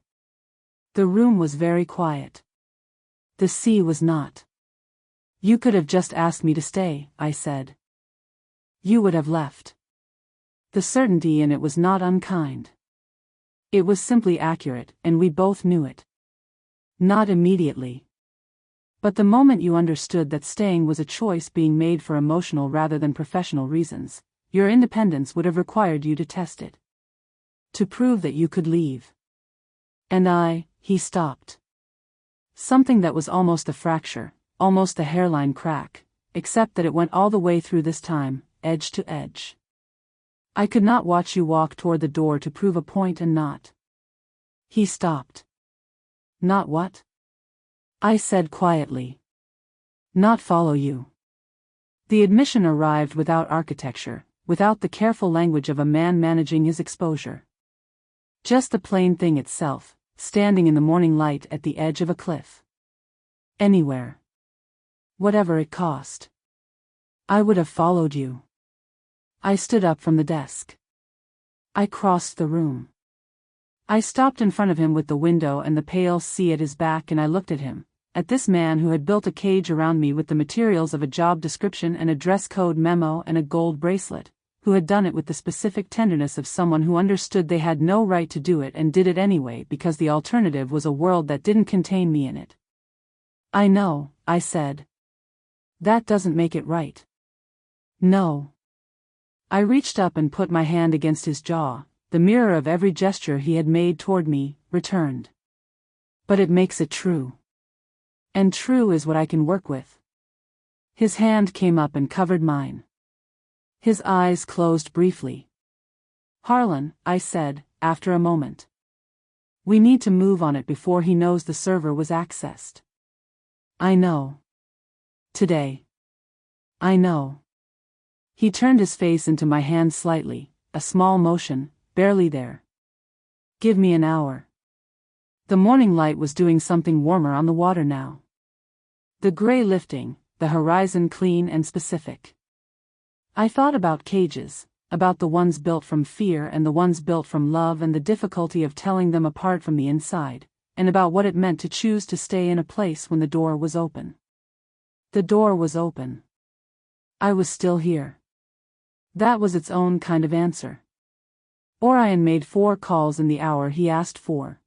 The room was very quiet. The sea was not. You could have just asked me to stay, I said. You would have left. The certainty in it was not unkind. It was simply accurate, and we both knew it. Not immediately. But the moment you understood that staying was a choice being made for emotional rather than professional reasons, your independence would have required you to test it. To prove that you could leave. And he stopped. Something that was almost a fracture, almost a hairline crack, except that it went all the way through this time, edge to edge. I could not watch you walk toward the door to prove a point and not. He stopped. Not what? I said quietly. Not follow you. The admission arrived without architecture, without the careful language of a man managing his exposure. Just the plain thing itself, standing in the morning light at the edge of a cliff. Anywhere. Whatever it cost. I would have followed you. I stood up from the desk. I crossed the room. I stopped in front of him with the window and the pale sea at his back, and I looked at him, at this man who had built a cage around me with the materials of a job description and a dress code memo and a gold bracelet, who had done it with the specific tenderness of someone who understood they had no right to do it and did it anyway because the alternative was a world that didn't contain me in it. I know, I said. That doesn't make it right. No. I reached up and put my hand against his jaw. The mirror of every gesture he had made toward me, returned. But it makes it true. And true is what I can work with. His hand came up and covered mine. His eyes closed briefly. Harlan, I said, after a moment. We need to move on it before he knows the server was accessed. I know. Today. I know. He turned his face into my hand slightly, a small motion, barely there. Give me an hour. The morning light was doing something warmer on the water now. The gray lifting, the horizon clean and specific. I thought about cages, about the ones built from fear and the ones built from love and the difficulty of telling them apart from the inside, and about what it meant to choose to stay in a place when the door was open. The door was open. I was still here. That was its own kind of answer. Orion made 4 calls in the hour he asked for.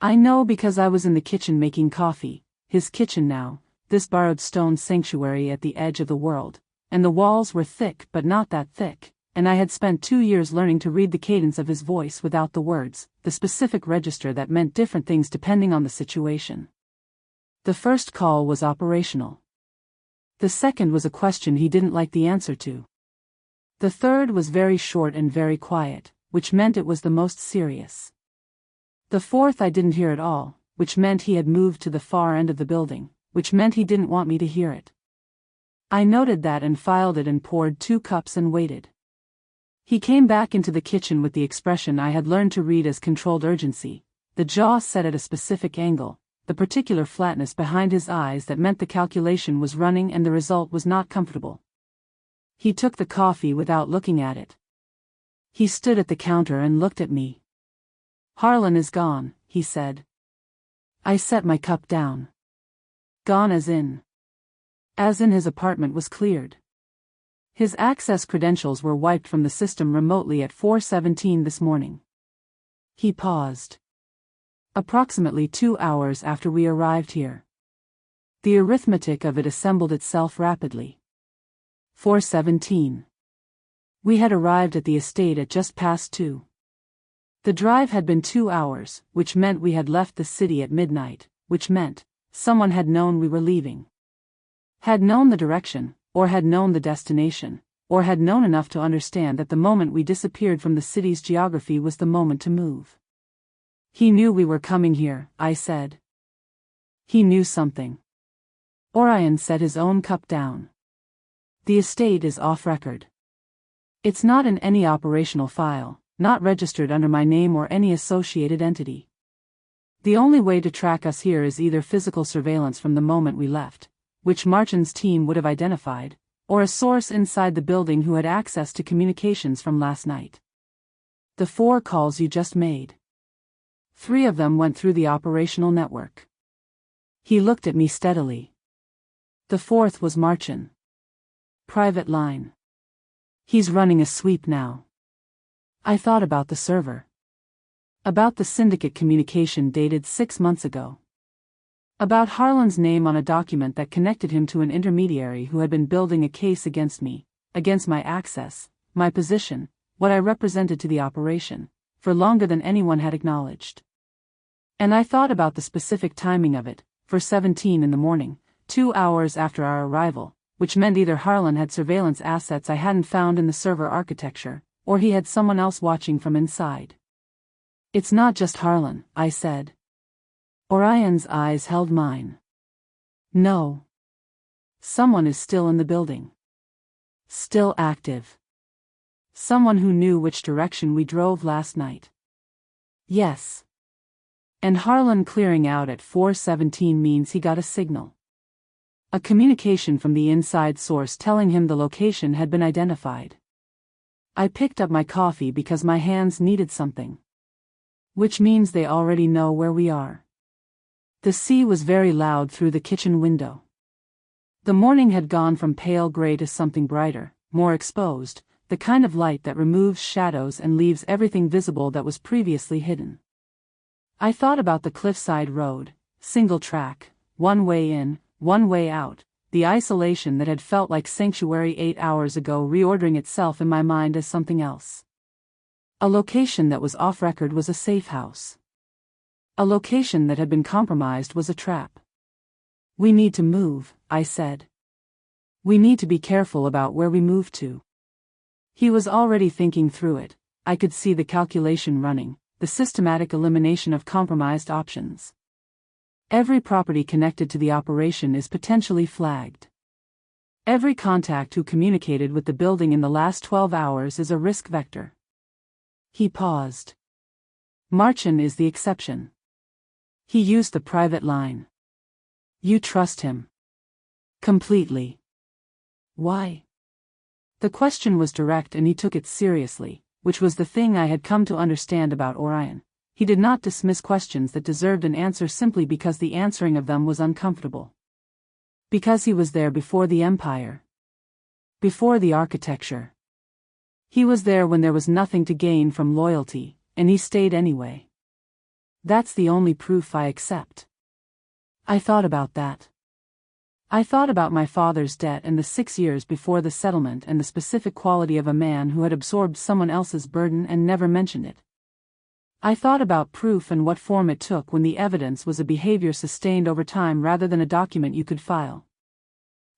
I know because I was in the kitchen making coffee, his kitchen now, this borrowed stone sanctuary at the edge of the world, and the walls were thick but not that thick, and I had spent 2 years learning to read the cadence of his voice without the words, the specific register that meant different things depending on the situation. The first call was operational. The second was a question he didn't like the answer to. The third was very short and very quiet, which meant it was the most serious. The fourth I didn't hear at all, which meant he had moved to the far end of the building, which meant he didn't want me to hear it. I noted that and filed it and poured 2 cups and waited. He came back into the kitchen with the expression I had learned to read as controlled urgency, the jaw set at a specific angle, the particular flatness behind his eyes that meant the calculation was running and the result was not comfortable. He took the coffee without looking at it. He stood at the counter and looked at me. "Harlan is gone," he said. I set my cup down. Gone as in his apartment was cleared. His access credentials were wiped from the system remotely at 4:17 this morning. He paused. Approximately 2 hours after we arrived here. The arithmetic of it assembled itself rapidly. 4:17. We had arrived at the estate at just past 2. The drive had been 2 hours, which meant we had left the city at midnight, which meant someone had known we were leaving. Had known the direction, or had known the destination, or had known enough to understand that the moment we disappeared from the city's geography was the moment to move. He knew we were coming here, I said. He knew something. Orion set his own cup down. The estate is off record. It's not in any operational file, not registered under my name or any associated entity. The only way to track us here is either physical surveillance from the moment we left, which Marchand's team would have identified, or a source inside the building who had access to communications from last night. The 4 calls you just made. 3 of them went through the operational network. He looked at me steadily. The 4th was Marchand. Private line. He's running a sweep now. I thought about the server. About the syndicate communication dated 6 months ago. About Harlan's name on a document that connected him to an intermediary who had been building a case against me, against my access, my position, what I represented to the operation, for longer than anyone had acknowledged. And I thought about the specific timing of it, 4:17 in the morning, 2 hours after our arrival, which meant either Harlan had surveillance assets I hadn't found in the server architecture, or he had someone else watching from inside. It's not just Harlan, I said. Orion's eyes held mine. No. Someone is still in the building. Still active. Someone who knew which direction we drove last night. Yes. And Harlan clearing out at 4:17 means he got a signal. A communication from the inside source telling him the location had been identified. I picked up my coffee because my hands needed something. Which means they already know where we are. The sea was very loud through the kitchen window. The morning had gone from pale gray to something brighter, more exposed, the kind of light that removes shadows and leaves everything visible that was previously hidden. I thought about the cliffside road, single track, one way in, one way out, the isolation that had felt like sanctuary 8 hours ago reordering itself in my mind as something else. A location that was off record was a safe house. A location that had been compromised was a trap. We need to move, I said. We need to be careful about where we move to. He was already thinking through it. I could see the calculation running, the systematic elimination of compromised options. Every property connected to the operation is potentially flagged. Every contact who communicated with the building in the last 12 hours is a risk vector. He paused. Marchand is the exception. He used the private line. You trust him? Completely. Why? The question was direct and he took it seriously, which was the thing I had come to understand about Orion. He did not dismiss questions that deserved an answer simply because the answering of them was uncomfortable. Because he was there before the empire. Before the architecture. He was there when there was nothing to gain from loyalty, and he stayed anyway. That's the only proof I accept. I thought about that. I thought about my father's debt and the 6 years before the settlement and the specific quality of a man who had absorbed someone else's burden and never mentioned it. I thought about proof and what form it took when the evidence was a behavior sustained over time rather than a document you could file.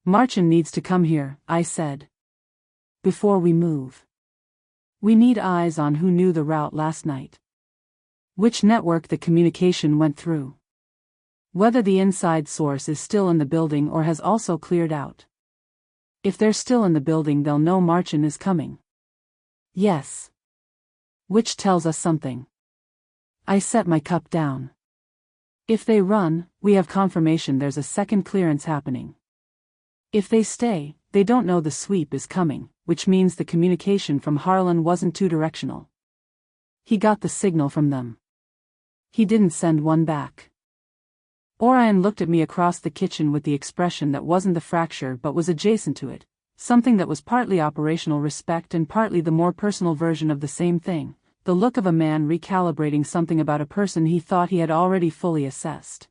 Marchand needs to come here, I said. Before we move. We need eyes on who knew the route last night. Which network the communication went through. Whether the inside source is still in the building or has also cleared out. If they're still in the building, they'll know Marcin is coming. Yes. Which tells us something. I set my cup down. If they run, we have confirmation there's a second clearance happening. If they stay, they don't know the sweep is coming, which means the communication from Harlan wasn't two-directional. He got the signal from them. He didn't send one back. Orion looked at me across the kitchen with the expression that wasn't the fracture but was adjacent to it, something that was partly operational respect and partly the more personal version of the same thing, the look of a man recalibrating something about a person he thought he had already fully assessed.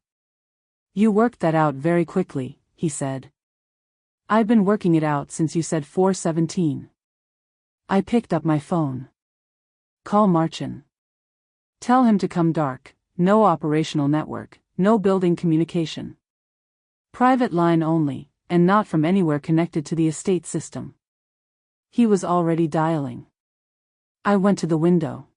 You worked that out very quickly, he said. I've been working it out since you said 4:17. I picked up my phone. Call Marcin. Tell him to come dark, no operational network, no building communication. Private line only, and not from anywhere connected to the estate system. He was already dialing. I went to the window.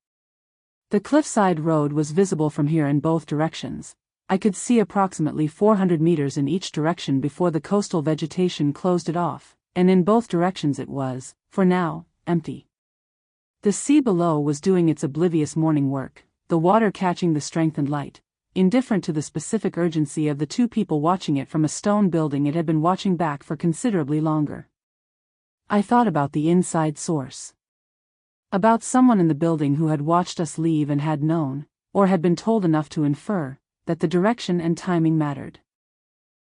The cliffside road was visible from here in both directions. I could see approximately 400 meters in each direction before the coastal vegetation closed it off, and in both directions it was, for now, empty. The sea below was doing its oblivious morning work, the water catching the strengthened light, indifferent to the specific urgency of the two people watching it from a stone building it had been watching back for considerably longer. I thought about the inside source. About someone in the building who had watched us leave and had known, or had been told enough to infer, that the direction and timing mattered.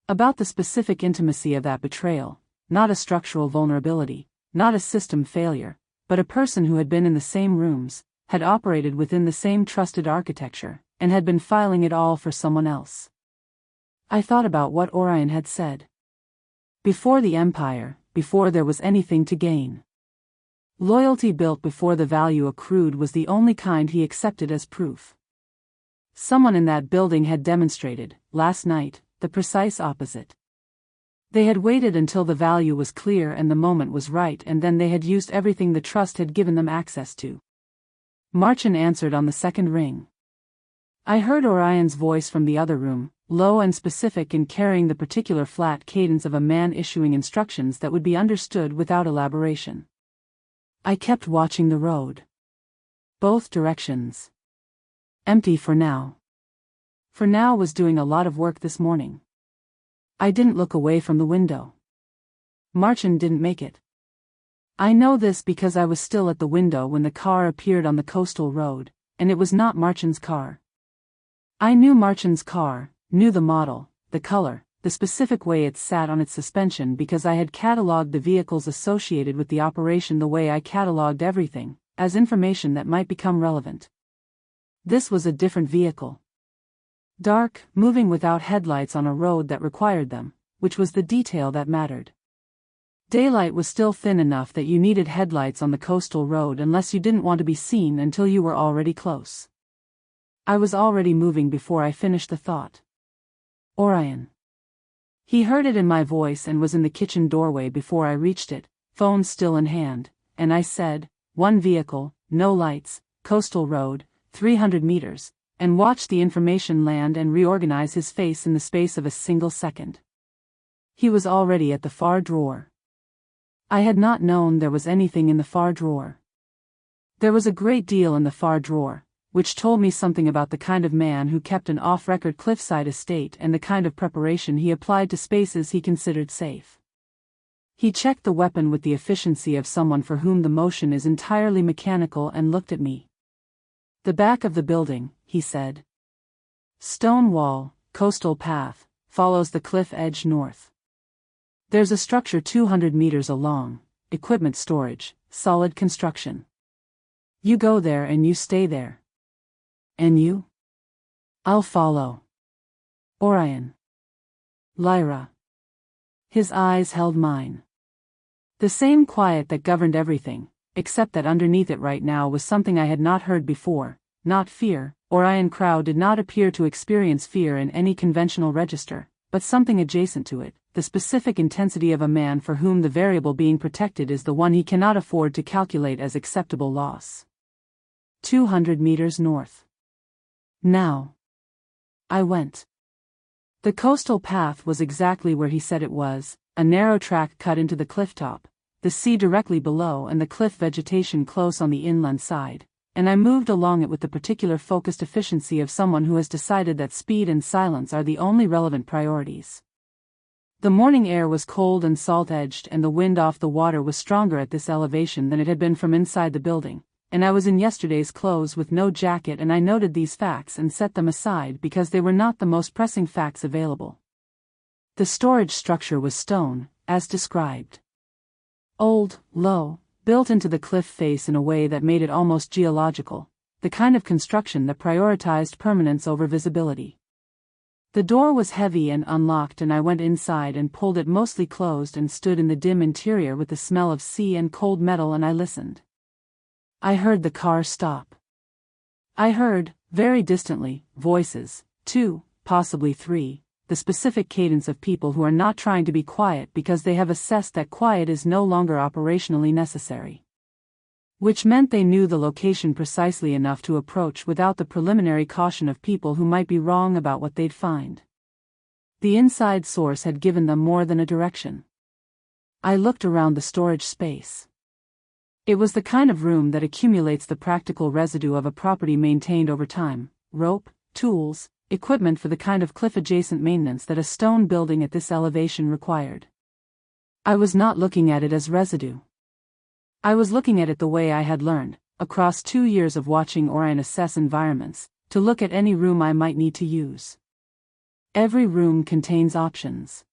About the specific intimacy of that betrayal, not a structural vulnerability, not a system failure, but a person who had been in the same rooms, had operated within the same trusted architecture, and had been filing it all for someone else. I thought about what Orion had said. Before the Empire, before there was anything to gain. Loyalty built before the value accrued was the only kind he accepted as proof. Someone in that building had demonstrated, last night, the precise opposite. They had waited until the value was clear and the moment was right, and then they had used everything the trust had given them access to. Marcin answered on the second ring. I heard Orion's voice from the other room, low and specific and carrying the particular flat cadence of a man issuing instructions that would be understood without elaboration. I kept watching the road. Both directions. Empty for now. For now was doing a lot of work this morning. I didn't look away from the window. Marcin didn't make it. I know this because I was still at the window when the car appeared on the coastal road, and it was not Marcin's car. I knew Marcin's car, knew the model, the color, the specific way it sat on its suspension because I had catalogued the vehicles associated with the operation the way I catalogued everything, as information that might become relevant. This was a different vehicle. Dark, moving without headlights on a road that required them, which was the detail that mattered. Daylight was still thin enough that you needed headlights on the coastal road unless you didn't want to be seen until you were already close. I was already moving before I finished the thought. Orion. He heard it in my voice and was in the kitchen doorway before I reached it, phone still in hand, and I said, one vehicle, no lights, coastal road, 300 meters, and watched the information land and reorganize his face in the space of a single second. He was already at the far drawer. I had not known there was anything in the far drawer. There was a great deal in the far drawer, which told me something about the kind of man who kept an off-record cliffside estate and the kind of preparation he applied to spaces he considered safe. He checked the weapon with the efficiency of someone for whom the motion is entirely mechanical and looked at me. The back of the building, he said. Stone wall, coastal path, follows the cliff edge north. There's a structure 200 meters along, equipment storage, solid construction. You go there and you stay there. And you? I'll follow. Orion. Lyra. His eyes held mine. The same quiet that governed everything, except that underneath it right now was something I had not heard before, not fear. Orion Crow did not appear to experience fear in any conventional register, but something adjacent to it, the specific intensity of a man for whom the variable being protected is the one he cannot afford to calculate as acceptable loss. 200 meters north. Now. I went. The coastal path was exactly where he said it was, a narrow track cut into the cliff top, the sea directly below and the cliff vegetation close on the inland side, and I moved along it with the particular focused efficiency of someone who has decided that speed and silence are the only relevant priorities. The morning air was cold and salt-edged and the wind off the water was stronger at this elevation than it had been from inside the building, and I was in yesterday's clothes with no jacket, and I noted these facts and set them aside because they were not the most pressing facts available. The storage structure was stone, as described. Old, low, built into the cliff face in a way that made it almost geological, the kind of construction that prioritized permanence over visibility. The door was heavy and unlocked, and I went inside and pulled it mostly closed and stood in the dim interior with the smell of sea and cold metal, and I listened. I heard the car stop. I heard, very distantly, voices, 2, possibly 3, the specific cadence of people who are not trying to be quiet because they have assessed that quiet is no longer operationally necessary. Which meant they knew the location precisely enough to approach without the preliminary caution of people who might be wrong about what they'd find. The inside source had given them more than a direction. I looked around the storage space. It was the kind of room that accumulates the practical residue of a property maintained over time: rope, tools, equipment for the kind of cliff-adjacent maintenance that a stone building at this elevation required. I was not looking at it as residue. I was looking at it the way I had learned, across 2 years of watching Orion assess environments, to look at any room I might need to use. Every room contains options.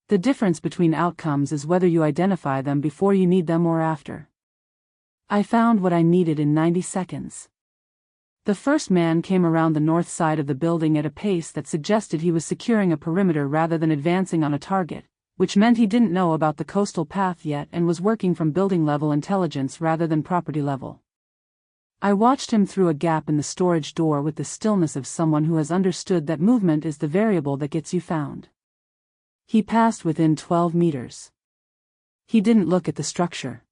The difference between outcomes is whether you identify them before you need them or after. I found what I needed in 90 seconds. The first man came around the north side of the building at a pace that suggested he was securing a perimeter rather than advancing on a target, which meant he didn't know about the coastal path yet and was working from building-level intelligence rather than property level. I watched him through a gap in the storage door with the stillness of someone who has understood that movement is the variable that gets you found. He passed within 12 meters. He didn't look at the structure.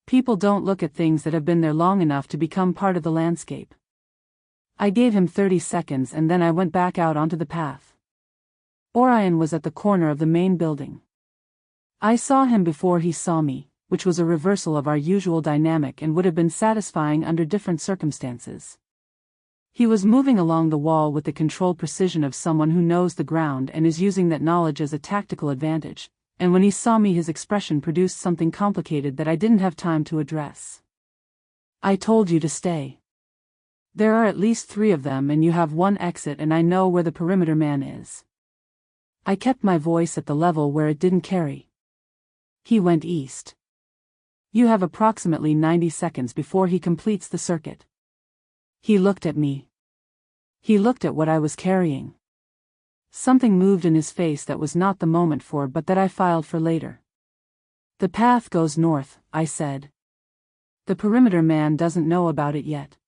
People don't look at things that have been there long enough to become part of the landscape. I gave him 30 seconds and then I went back out onto the path. Orion was at the corner of the main building. I saw him before he saw me, which was a reversal of our usual dynamic and would have been satisfying under different circumstances. He was moving along the wall with the controlled precision of someone who knows the ground and is using that knowledge as a tactical advantage, and when he saw me his expression produced something complicated that I didn't have time to address. I told you to stay. There are at least 3 of them and you have 1 exit, and I know where the perimeter man is. I kept my voice at the level where it didn't carry. He went east. You have approximately 90 seconds before he completes the circuit. He looked at me. He looked at what I was carrying. Something moved in his face that was not the moment for but that I filed for later. The path goes north, I said. The perimeter man doesn't know about it yet.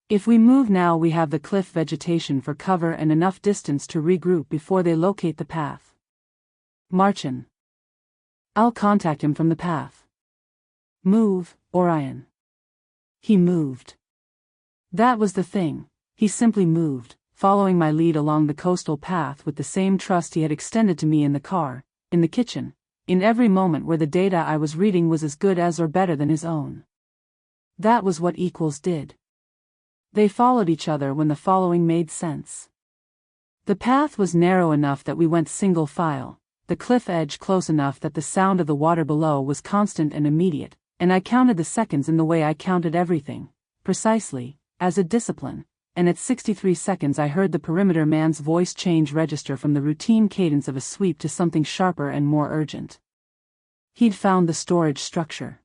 If we move now we have the cliff vegetation for cover and enough distance to regroup before they locate the path. Marchin. I'll contact him from the path. Move, Orion. He moved. That was the thing, he simply moved, following my lead along the coastal path with the same trust he had extended to me in the car, in the kitchen, in every moment where the data I was reading was as good as or better than his own. That was what equals did. They followed each other when the following made sense. The path was narrow enough that we went single file, the cliff edge close enough that the sound of the water below was constant and immediate, and I counted the seconds in the way I counted everything, precisely, as a discipline, and at 63 seconds I heard the perimeter man's voice change register from the routine cadence of a sweep to something sharper and more urgent. He'd found the storage structure.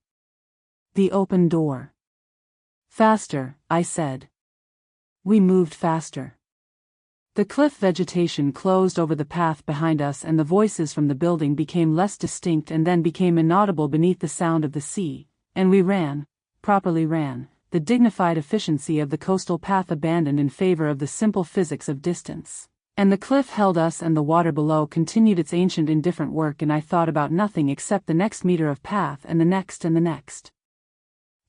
The open door. Faster, I said. We moved faster. The cliff vegetation closed over the path behind us and the voices from the building became less distinct and then became inaudible beneath the sound of the sea, and we ran, properly ran, the dignified efficiency of the coastal path abandoned in favor of the simple physics of distance. And the cliff held us and the water below continued its ancient indifferent work, and I thought about nothing except the next meter of path and the next and the next.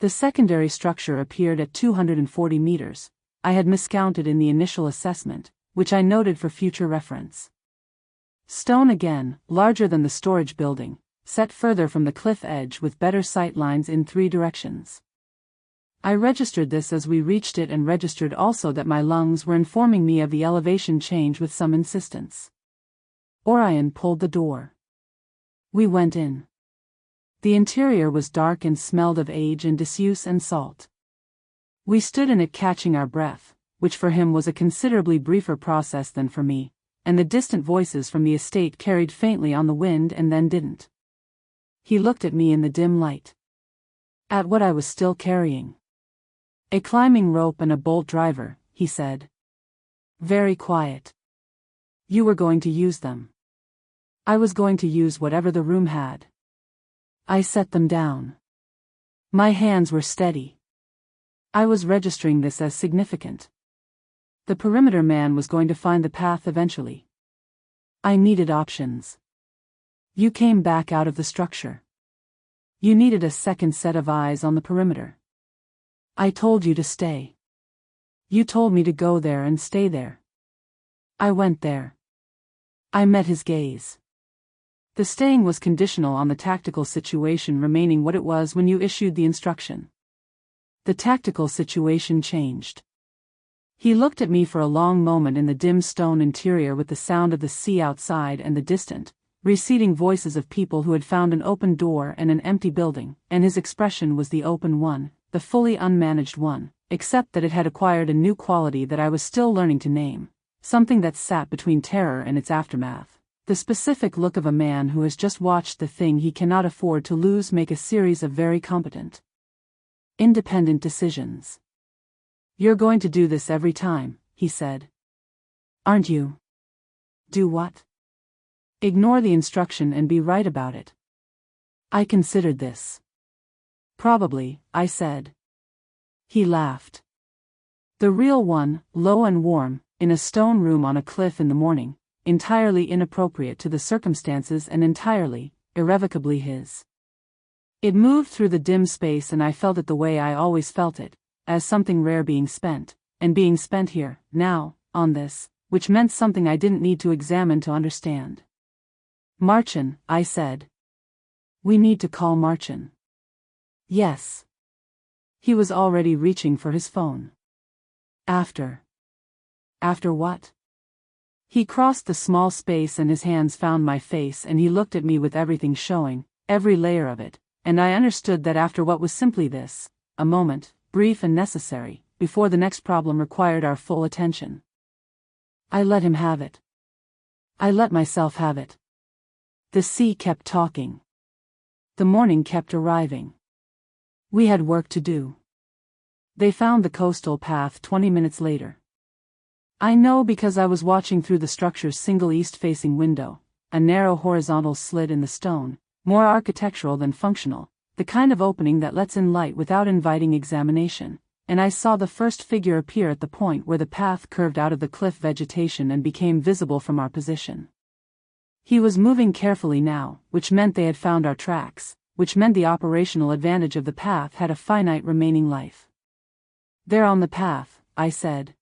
The secondary structure appeared at 240 meters. I had miscounted in the initial assessment, which I noted for future reference. Stone again, larger than the storage building, set further from the cliff edge with better sight lines in 3 directions. I registered this as we reached it and registered also that my lungs were informing me of the elevation change with some insistence. Orion pulled the door. We went in. The interior was dark and smelled of age and disuse and salt. We stood in it catching our breath, which for him was a considerably briefer process than for me, and the distant voices from the estate carried faintly on the wind and then didn't. He looked at me in the dim light. At what I was still carrying. A climbing rope and a bolt driver, he said. Very quiet. You were going to use them. I was going to use whatever the room had. I set them down. My hands were steady. I was registering this as significant. The perimeter man was going to find the path eventually. I needed options. You came back out of the structure. You needed a second set of eyes on the perimeter. I told you to stay. You told me to go there and stay there. I went there. I met his gaze. The staying was conditional on the tactical situation remaining what it was when you issued the instruction. The tactical situation changed. He looked at me for a long moment in the dim stone interior with the sound of the sea outside and the distant, receding voices of people who had found an open door and an empty building, and his expression was the open one, the fully unmanaged one, except that it had acquired a new quality that I was still learning to name, something that sat between terror and its aftermath, the specific look of a man who has just watched the thing he cannot afford to lose make a series of very competent, independent decisions. You're going to do this every time, he said. Aren't you? Do what? Ignore the instruction and be right about it. I considered this. Probably, I said. He laughed. The real one, low and warm, in a stone room on a cliff in the morning, entirely inappropriate to the circumstances and entirely, irrevocably his. It moved through the dim space and I felt it the way I always felt it, as something rare being spent, and being spent here, now, on this, which meant something I didn't need to examine to understand. Marchin, I said. We need to call Marchin. Yes. He was already reaching for his phone. After. After what? He crossed the small space and his hands found my face and he looked at me with everything showing, every layer of it, and I understood that after what was simply this, a moment, brief and necessary, before the next problem required our full attention. I let him have it. I let myself have it. The sea kept talking. The morning kept arriving. We had work to do. They found the coastal path 20 minutes later. I know because I was watching through the structure's single east-facing window, a narrow horizontal slit in the stone, more architectural than functional, the kind of opening that lets in light without inviting examination, and I saw the first figure appear at the point where the path curved out of the cliff vegetation and became visible from our position. He was moving carefully now, which meant they had found our tracks, which meant the operational advantage of the path had a finite remaining life. They're on the path, I said.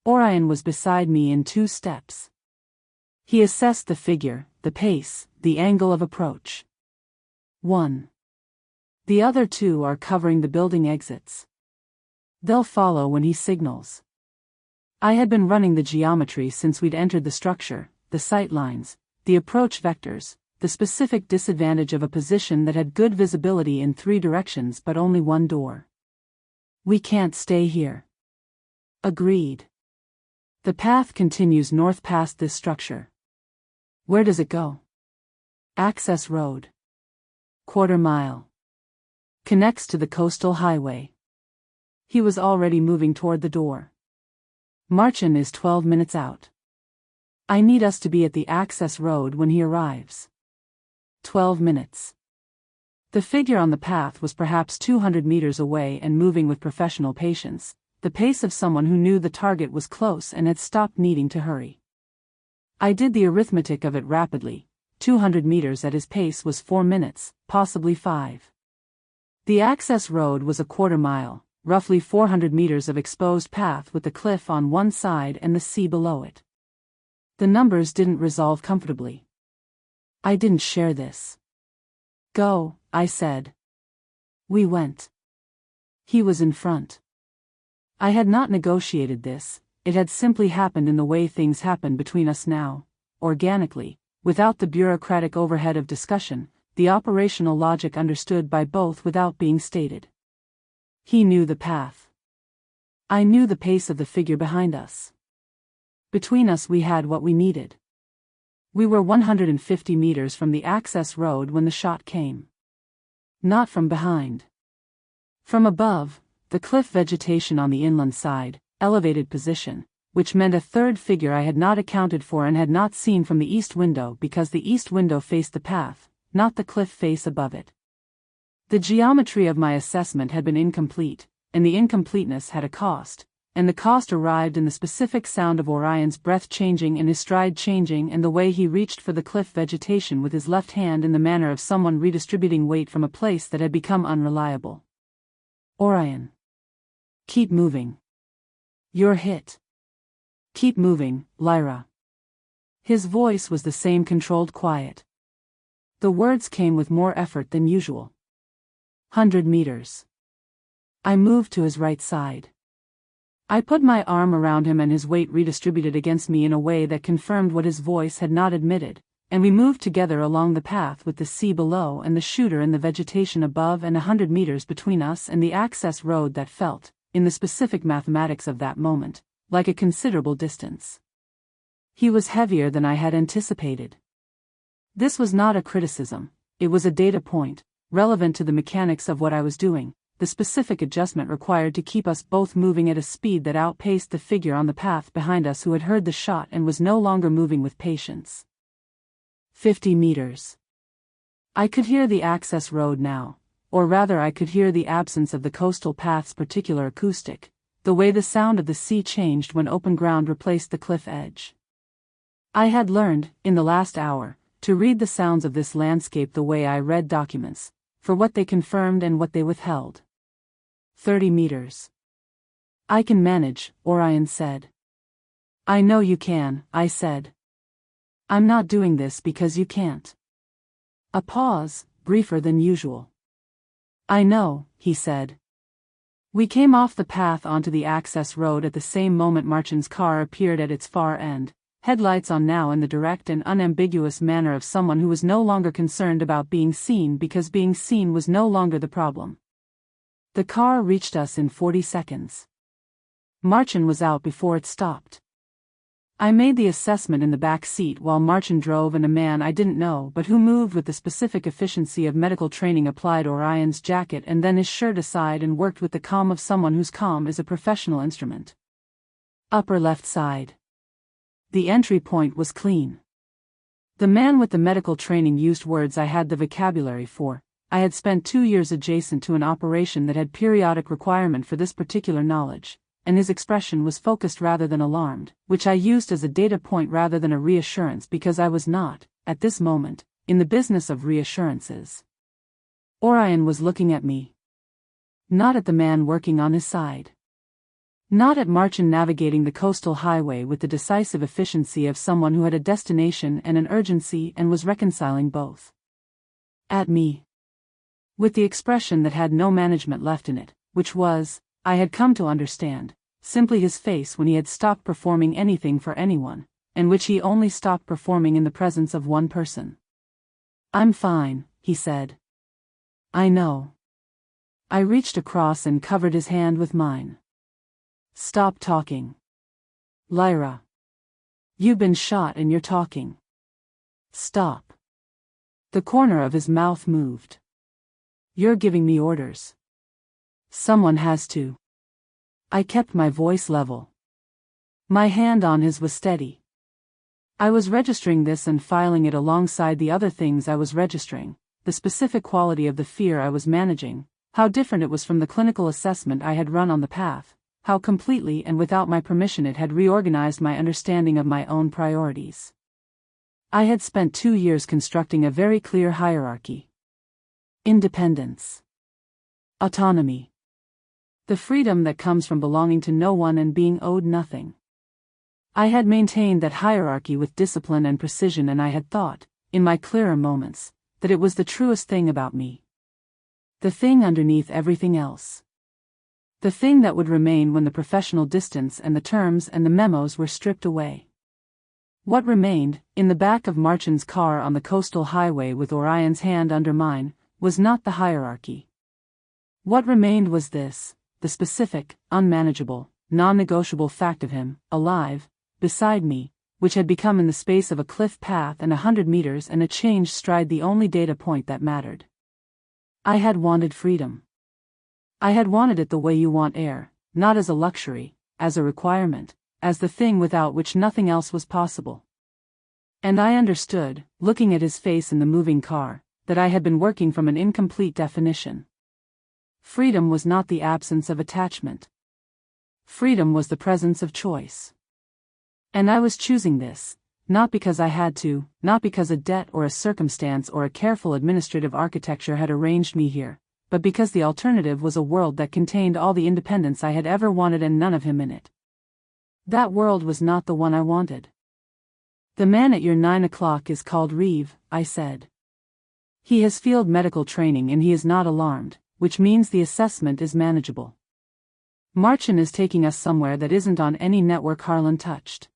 Orion was beside me in 2 steps. He assessed the figure, the pace, the angle of approach. 1. The other 2 are covering the building exits. They'll follow when he signals. I had been running the geometry since we'd entered the structure, the sight lines, the approach vectors, the specific disadvantage of a position that had good visibility in 3 directions but only one door. We can't stay here. Agreed. The path continues north past this structure. Where does it go? Access road. 1/4 mile. Connects to the coastal highway. He was already moving toward the door. Marchin is 12 minutes out. I need us to be at the access road when he arrives. 12 minutes. The figure on the path was perhaps 200 meters away and moving with professional patience, the pace of someone who knew the target was close and had stopped needing to hurry. I did the arithmetic of it rapidly. 200 meters at his pace was 4 minutes, possibly 5. The access road was a 1/4 mile, roughly 400 meters of exposed path with the cliff on one side and the sea below it. The numbers didn't resolve comfortably. I didn't share this. Go, I said. We went. He was in front. I had not negotiated this, it had simply happened in the way things happen between us now, organically, without the bureaucratic overhead of discussion, the operational logic understood by both without being stated. He knew the path. I knew the pace of the figure behind us. Between us we had what we needed. We were 150 meters from the access road when the shot came. Not from behind. From above, the cliff vegetation on the inland side, elevated position, which meant a third figure I had not accounted for and had not seen from the east window because the east window faced the path, not the cliff face above it. The geometry of my assessment had been incomplete, and the incompleteness had a cost, and the cost arrived in the specific sound of Orion's breath changing and his stride changing and the way he reached for the cliff vegetation with his left hand in the manner of someone redistributing weight from a place that had become unreliable. Orion. Keep moving. You're hit. Keep moving, Lyra. His voice was the same controlled quiet. The words came with more effort than usual. 100 meters. I moved to his right side. I put my arm around him and his weight redistributed against me in a way that confirmed what his voice had not admitted, and we moved together along the path with the sea below and the shooter in the vegetation above and 100 meters between us and the access road that felt, in the specific mathematics of that moment, like a considerable distance. He was heavier than I had anticipated. This was not a criticism, it was a data point, relevant to the mechanics of what I was doing, the specific adjustment required to keep us both moving at a speed that outpaced the figure on the path behind us who had heard the shot and was no longer moving with patience. 50 meters. I could hear the access road now, or rather I could hear the absence of the coastal path's particular acoustic, the way the sound of the sea changed when open ground replaced the cliff edge. I had learned, in the last hour, to read the sounds of this landscape the way I read documents, for what they confirmed and what they withheld. 30 meters. I can manage, Orion said. I know you can, I said. I'm not doing this because you can't. A pause, briefer than usual. I know, he said. We came off the path onto the access road at the same moment Marchand's car appeared at its far end, headlights on now in the direct and unambiguous manner of someone who was no longer concerned about being seen because being seen was no longer the problem. The car reached us in 40 seconds. Marchand was out before it stopped. I made the assessment in the back seat while Marchand drove, and a man I didn't know but who moved with the specific efficiency of medical training applied Orion's jacket and then his shirt aside and worked with the calm of someone whose calm is a professional instrument. Upper left side. The entry point was clean. The man with the medical training used words I had the vocabulary for. I had spent 2 years adjacent to an operation that had periodic requirement for this particular knowledge, and his expression was focused rather than alarmed, which I used as a data point rather than a reassurance because I was not, at this moment, in the business of reassurances. Orion was looking at me. Not at the man working on his side. Not at Marchand navigating the coastal highway with the decisive efficiency of someone who had a destination and an urgency and was reconciling both. At me. With the expression that had no management left in it, which was, I had come to understand, simply his face when he had stopped performing anything for anyone, and which he only stopped performing in the presence of one person. I'm fine, he said. I know. I reached across and covered his hand with mine. Stop talking. Lyra. You've been shot and you're talking. Stop. The corner of his mouth moved. You're giving me orders. Someone has to. I kept my voice level. My hand on his was steady. I was registering this and filing it alongside the other things I was registering, the specific quality of the fear I was managing, how different it was from the clinical assessment I had run on the path, how completely and without my permission it had reorganized my understanding of my own priorities. I had spent 2 years constructing a very clear hierarchy. Independence. Autonomy. The freedom that comes from belonging to no one and being owed nothing. I had maintained that hierarchy with discipline and precision, and I had thought, in my clearer moments, that it was the truest thing about me. The thing underneath everything else. The thing that would remain when the professional distance and the terms and the memos were stripped away. What remained, in the back of Marchin's car on the coastal highway with Orion's hand under mine, was not the hierarchy. What remained was this, the specific, unmanageable, non-negotiable fact of him, alive, beside me, which had become in the space of a cliff path and 100 meters and a change stride the only data point that mattered. I had wanted freedom. I had wanted it the way you want air, not as a luxury, as a requirement, as the thing without which nothing else was possible. And I understood, looking at his face in the moving car, that I had been working from an incomplete definition. Freedom was not the absence of attachment. Freedom was the presence of choice. And I was choosing this, not because I had to, not because a debt or a circumstance or a careful administrative architecture had arranged me here, but because the alternative was a world that contained all the independence I had ever wanted and none of him in it. That world was not the one I wanted. The man at your 9 o'clock is called Reeve, I said. He has field medical training and he is not alarmed, which means the assessment is manageable. Marchin is taking us somewhere that isn't on any network Harlan touched.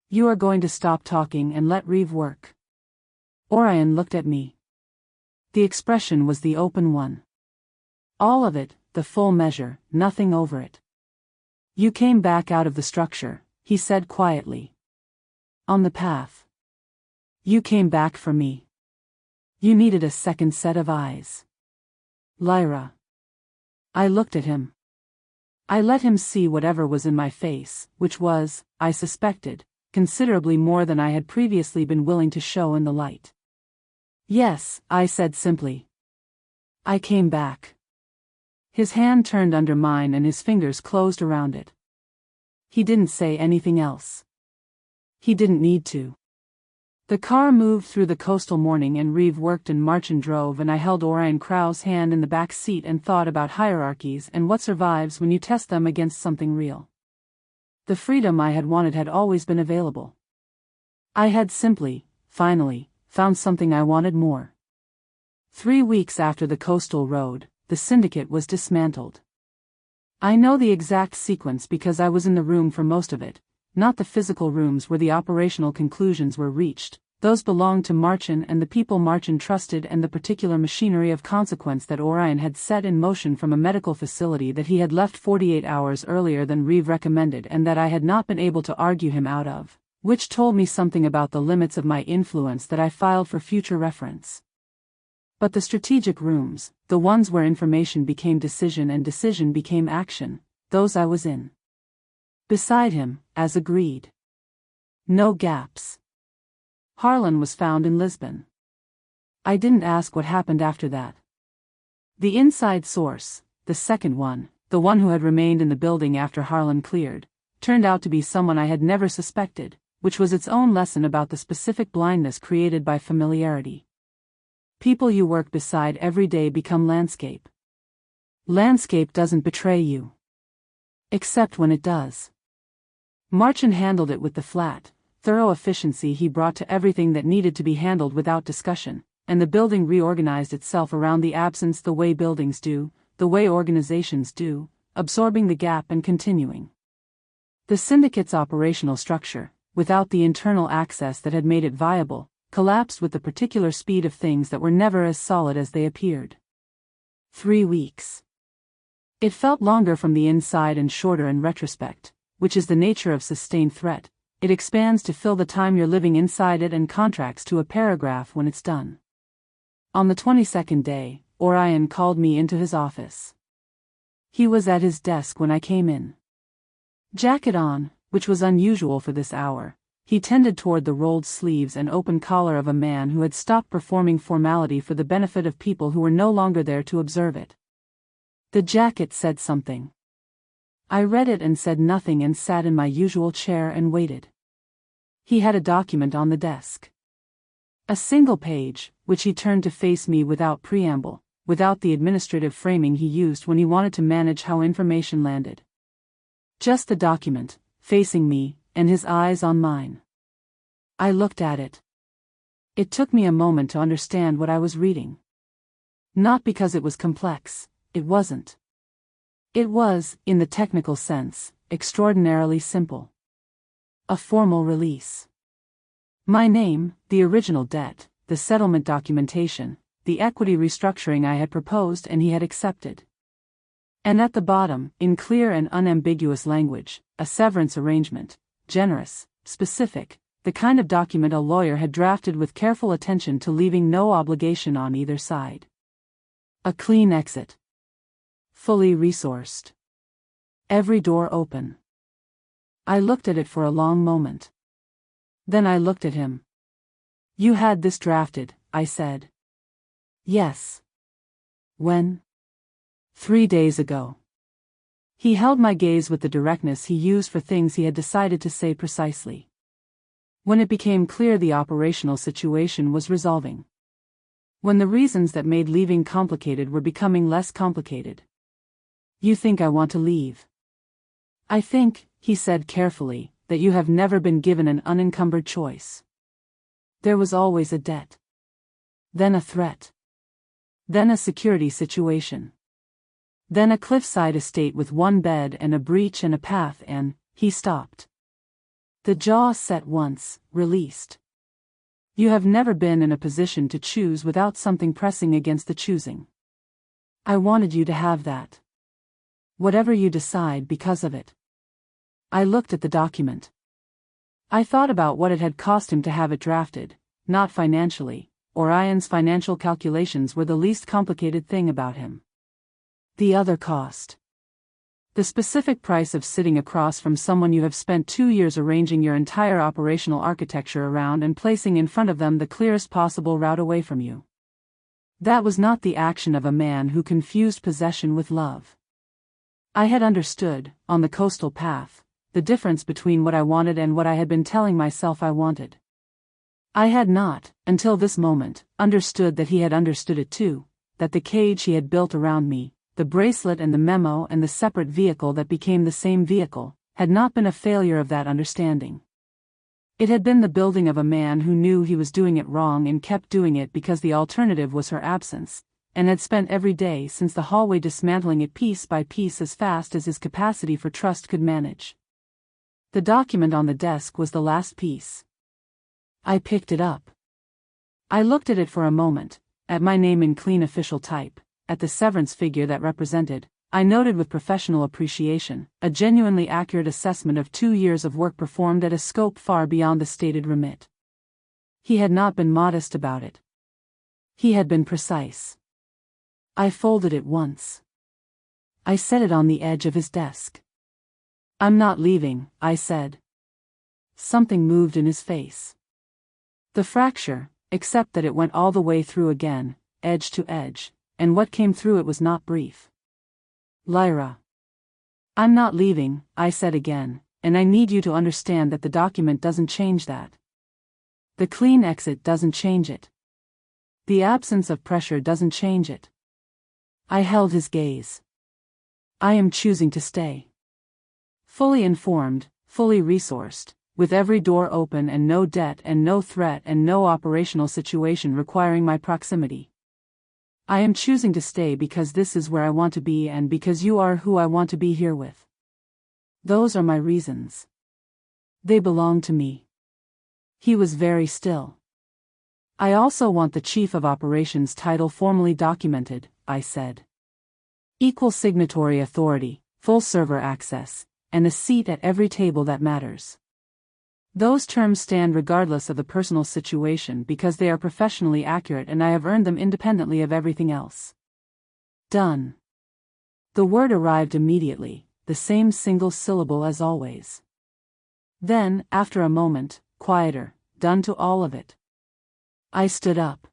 You are going to stop talking and let Reeve work. Orion looked at me. The expression was the open one. All of it, the full measure, nothing over it. You came back out of the structure, he said quietly. On the path. You came back for me. You needed a second set of eyes. Lyra. I looked at him. I let him see whatever was in my face, which was, I suspected, considerably more than I had previously been willing to show in the light. Yes, I said simply. I came back. His hand turned under mine and his fingers closed around it. He didn't say anything else. He didn't need to. The car moved through the coastal morning and Reeve worked and Marchin drove, and I held Orion Krau's hand in the back seat and thought about hierarchies and what survives when you test them against something real. The freedom I had wanted had always been available. I had simply, finally, found something I wanted more. 3 weeks after the coastal road, the syndicate was dismantled. I know the exact sequence because I was in the room for most of it, not the physical rooms where the operational conclusions were reached. Those belonged to Marchin and the people Marchin trusted and the particular machinery of consequence that Orion had set in motion from a medical facility that he had left 48 hours earlier than Reeve recommended and that I had not been able to argue him out of, which told me something about the limits of my influence that I filed for future reference. But the strategic rooms, the ones where information became decision and decision became action, those I was in. Beside him, as agreed. No gaps. Harlan was found in Lisbon. I didn't ask what happened after that. The inside source, the second one, the one who had remained in the building after Harlan cleared, turned out to be someone I had never suspected, which was its own lesson about the specific blindness created by familiarity. People you work beside every day become landscape. Landscape doesn't betray you. Except when it does. Marchin handled it with the flat, thorough efficiency he brought to everything that needed to be handled without discussion, and the building reorganized itself around the absence the way buildings do, the way organizations do, absorbing the gap and continuing. The syndicate's operational structure, without the internal access that had made it viable, collapsed with the particular speed of things that were never as solid as they appeared. 3 weeks. It felt longer from the inside and shorter in retrospect, which is the nature of sustained threat. It expands to fill the time you're living inside it and contracts to a paragraph when it's done. On the 22nd day, Orion called me into his office. He was at his desk when I came in. Jacket on, which was unusual for this hour, he tended toward the rolled sleeves and open collar of a man who had stopped performing formality for the benefit of people who were no longer there to observe it. The jacket said something. I read it and said nothing and sat in my usual chair and waited. He had a document on the desk. A single page, which he turned to face me without preamble, without the administrative framing he used when he wanted to manage how information landed. Just the document, facing me, and his eyes on mine. I looked at it. It took me a moment to understand what I was reading. Not because it was complex, it wasn't. It was, in the technical sense, extraordinarily simple. A formal release. My name, the original debt, the settlement documentation, the equity restructuring I had proposed and he had accepted. And at the bottom, in clear and unambiguous language, a severance arrangement, generous, specific, the kind of document a lawyer had drafted with careful attention to leaving no obligation on either side. A clean exit. Fully resourced. Every door open. I looked at it for a long moment. Then I looked at him. "You had this drafted," I said. "Yes." "When?" "3 days ago." He held my gaze with the directness he used for things he had decided to say precisely. When it became clear the operational situation was resolving. When the reasons that made leaving complicated were becoming less complicated. "You think I want to leave?" "I think," he said carefully, "that you have never been given an unencumbered choice. There was always a debt. Then a threat. Then a security situation. Then a cliffside estate with one bed and a breach and a path and," he stopped. The jaw set once, released. "You have never been in a position to choose without something pressing against the choosing. I wanted you to have that. Whatever you decide because of it." I looked at the document. I thought about what it had cost him to have it drafted, not financially. Orion's financial calculations were the least complicated thing about him. The other cost. The specific price of sitting across from someone you have spent 2 years arranging your entire operational architecture around and placing in front of them the clearest possible route away from you. That was not the action of a man who confused possession with love. I had understood, on the coastal path, the difference between what I wanted and what I had been telling myself I wanted. I had not, until this moment, understood that he had understood it too, that the cage he had built around me, the bracelet and the memo and the separate vehicle that became the same vehicle, had not been a failure of that understanding. It had been the building of a man who knew he was doing it wrong and kept doing it because the alternative was her absence, and had spent every day since the hallway dismantling it piece by piece as fast as his capacity for trust could manage. The document on the desk was the last piece. I picked it up. I looked at it for a moment, at my name in clean official type, at the severance figure that represented, I noted with professional appreciation, a genuinely accurate assessment of 2 years of work performed at a scope far beyond the stated remit. He had not been modest about it. He had been precise. I folded it once. I set it on the edge of his desk. "I'm not leaving," I said. Something moved in his face. The fracture, except that it went all the way through again, edge to edge, and what came through it was not brief. "Lyra. I'm not leaving," I said again, "and I need you to understand that the document doesn't change that. The clean exit doesn't change it. The absence of pressure doesn't change it." I held his gaze. "I am choosing to stay. Fully informed, fully resourced, with every door open and no debt and no threat and no operational situation requiring my proximity. I am choosing to stay because this is where I want to be and because you are who I want to be here with. Those are my reasons. They belong to me." He was very still. "I also want the Chief of Operations title formally documented," I said. "Equal signatory authority, full server access, and a seat at every table that matters. Those terms stand regardless of the personal situation because they are professionally accurate and I have earned them independently of everything else." Done. The word arrived immediately, the same single syllable as always. Then, after a moment, quieter, done to all of it. I stood up.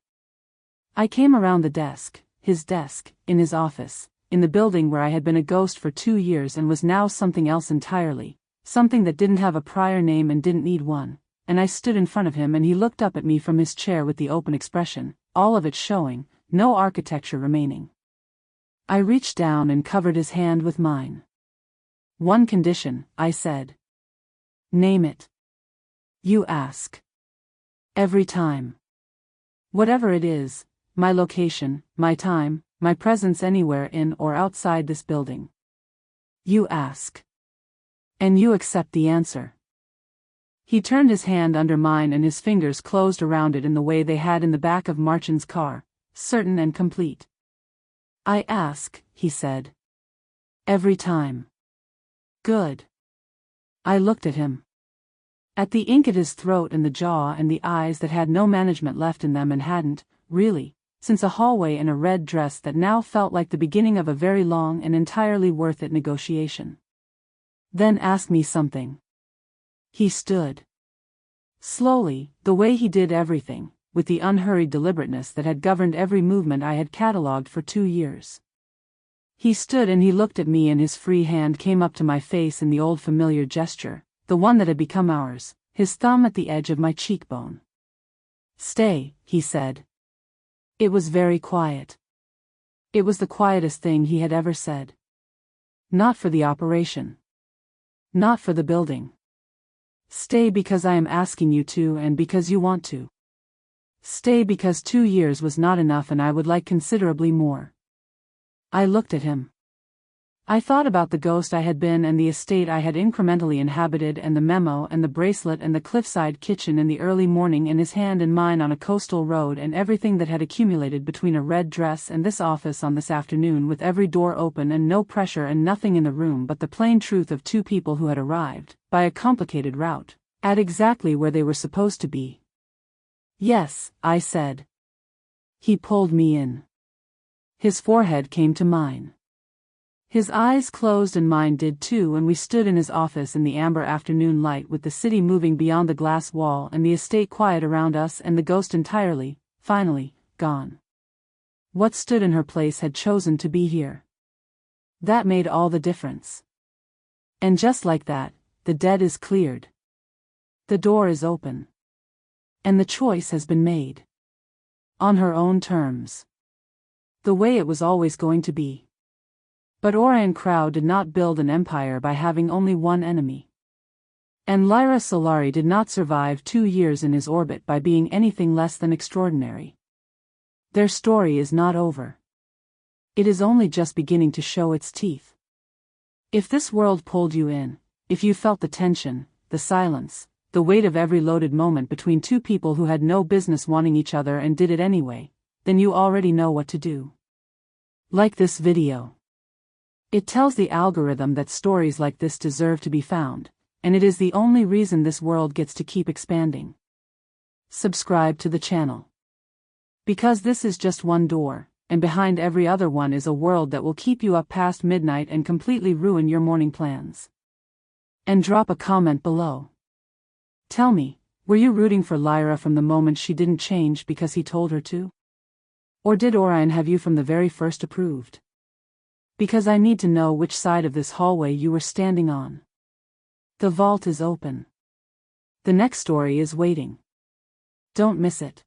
I came around the desk, his desk, in his office, in the building where I had been a ghost for 2 years and was now something else entirely. Something that didn't have a prior name and didn't need one, and I stood in front of him and he looked up at me from his chair with the open expression, all of it showing, no architecture remaining. I reached down and covered his hand with mine. One condition, I said. Name it. You ask. Every time. Whatever it is, my location, my time, my presence anywhere in or outside this building. You ask. And you accept the answer. He turned his hand under mine and his fingers closed around it in the way they had in the back of Marchand's car, certain and complete. I ask, he said. Every time. Good. I looked at him. At the ink at his throat and the jaw and the eyes that had no management left in them and hadn't, really, since a hallway in a red dress that now felt like the beginning of a very long and entirely worth it negotiation. Then ask me something. He stood. Slowly, the way he did everything, with the unhurried deliberateness that had governed every movement I had catalogued for 2 years. He stood and he looked at me and his free hand came up to my face in the old familiar gesture, the one that had become ours, his thumb at the edge of my cheekbone. Stay, he said. It was very quiet. It was the quietest thing he had ever said. Not for the operation. Not for the building. Stay because I am asking you to and because you want to. Stay because 2 years was not enough and I would like considerably more. I looked at him. I thought about the ghost I had been and the estate I had incrementally inhabited and the memo and the bracelet and the cliffside kitchen in the early morning and his hand in mine on a coastal road and everything that had accumulated between a red dress and this office on this afternoon with every door open and no pressure and nothing in the room but the plain truth of 2 people who had arrived, by a complicated route, at exactly where they were supposed to be. Yes, I said. He pulled me in. His forehead came to mine. His eyes closed and mine did too, and we stood in his office in the amber afternoon light with the city moving beyond the glass wall and the estate quiet around us and the ghost entirely, finally, gone. What stood in her place had chosen to be here. That made all the difference. And just like that, the dead is cleared. The door is open. And the choice has been made. On her own terms. The way it was always going to be. But Orion Crow did not build an empire by having only one enemy. And Lyra Solari did not survive 2 years in his orbit by being anything less than extraordinary. Their story is not over. It is only just beginning to show its teeth. If this world pulled you in, if you felt the tension, the silence, the weight of every loaded moment between 2 people who had no business wanting each other and did it anyway, then you already know what to do. Like this video. It tells the algorithm that stories like this deserve to be found, and it is the only reason this world gets to keep expanding. Subscribe to the channel. Because this is just one door, and behind every other one is a world that will keep you up past midnight and completely ruin your morning plans. And drop a comment below. Tell me, were you rooting for Lyra from the moment she didn't change because he told her to? Or did Orion have you from the very first approved? Because I need to know which side of this hallway you were standing on. The vault is open. The next story is waiting. Don't miss it.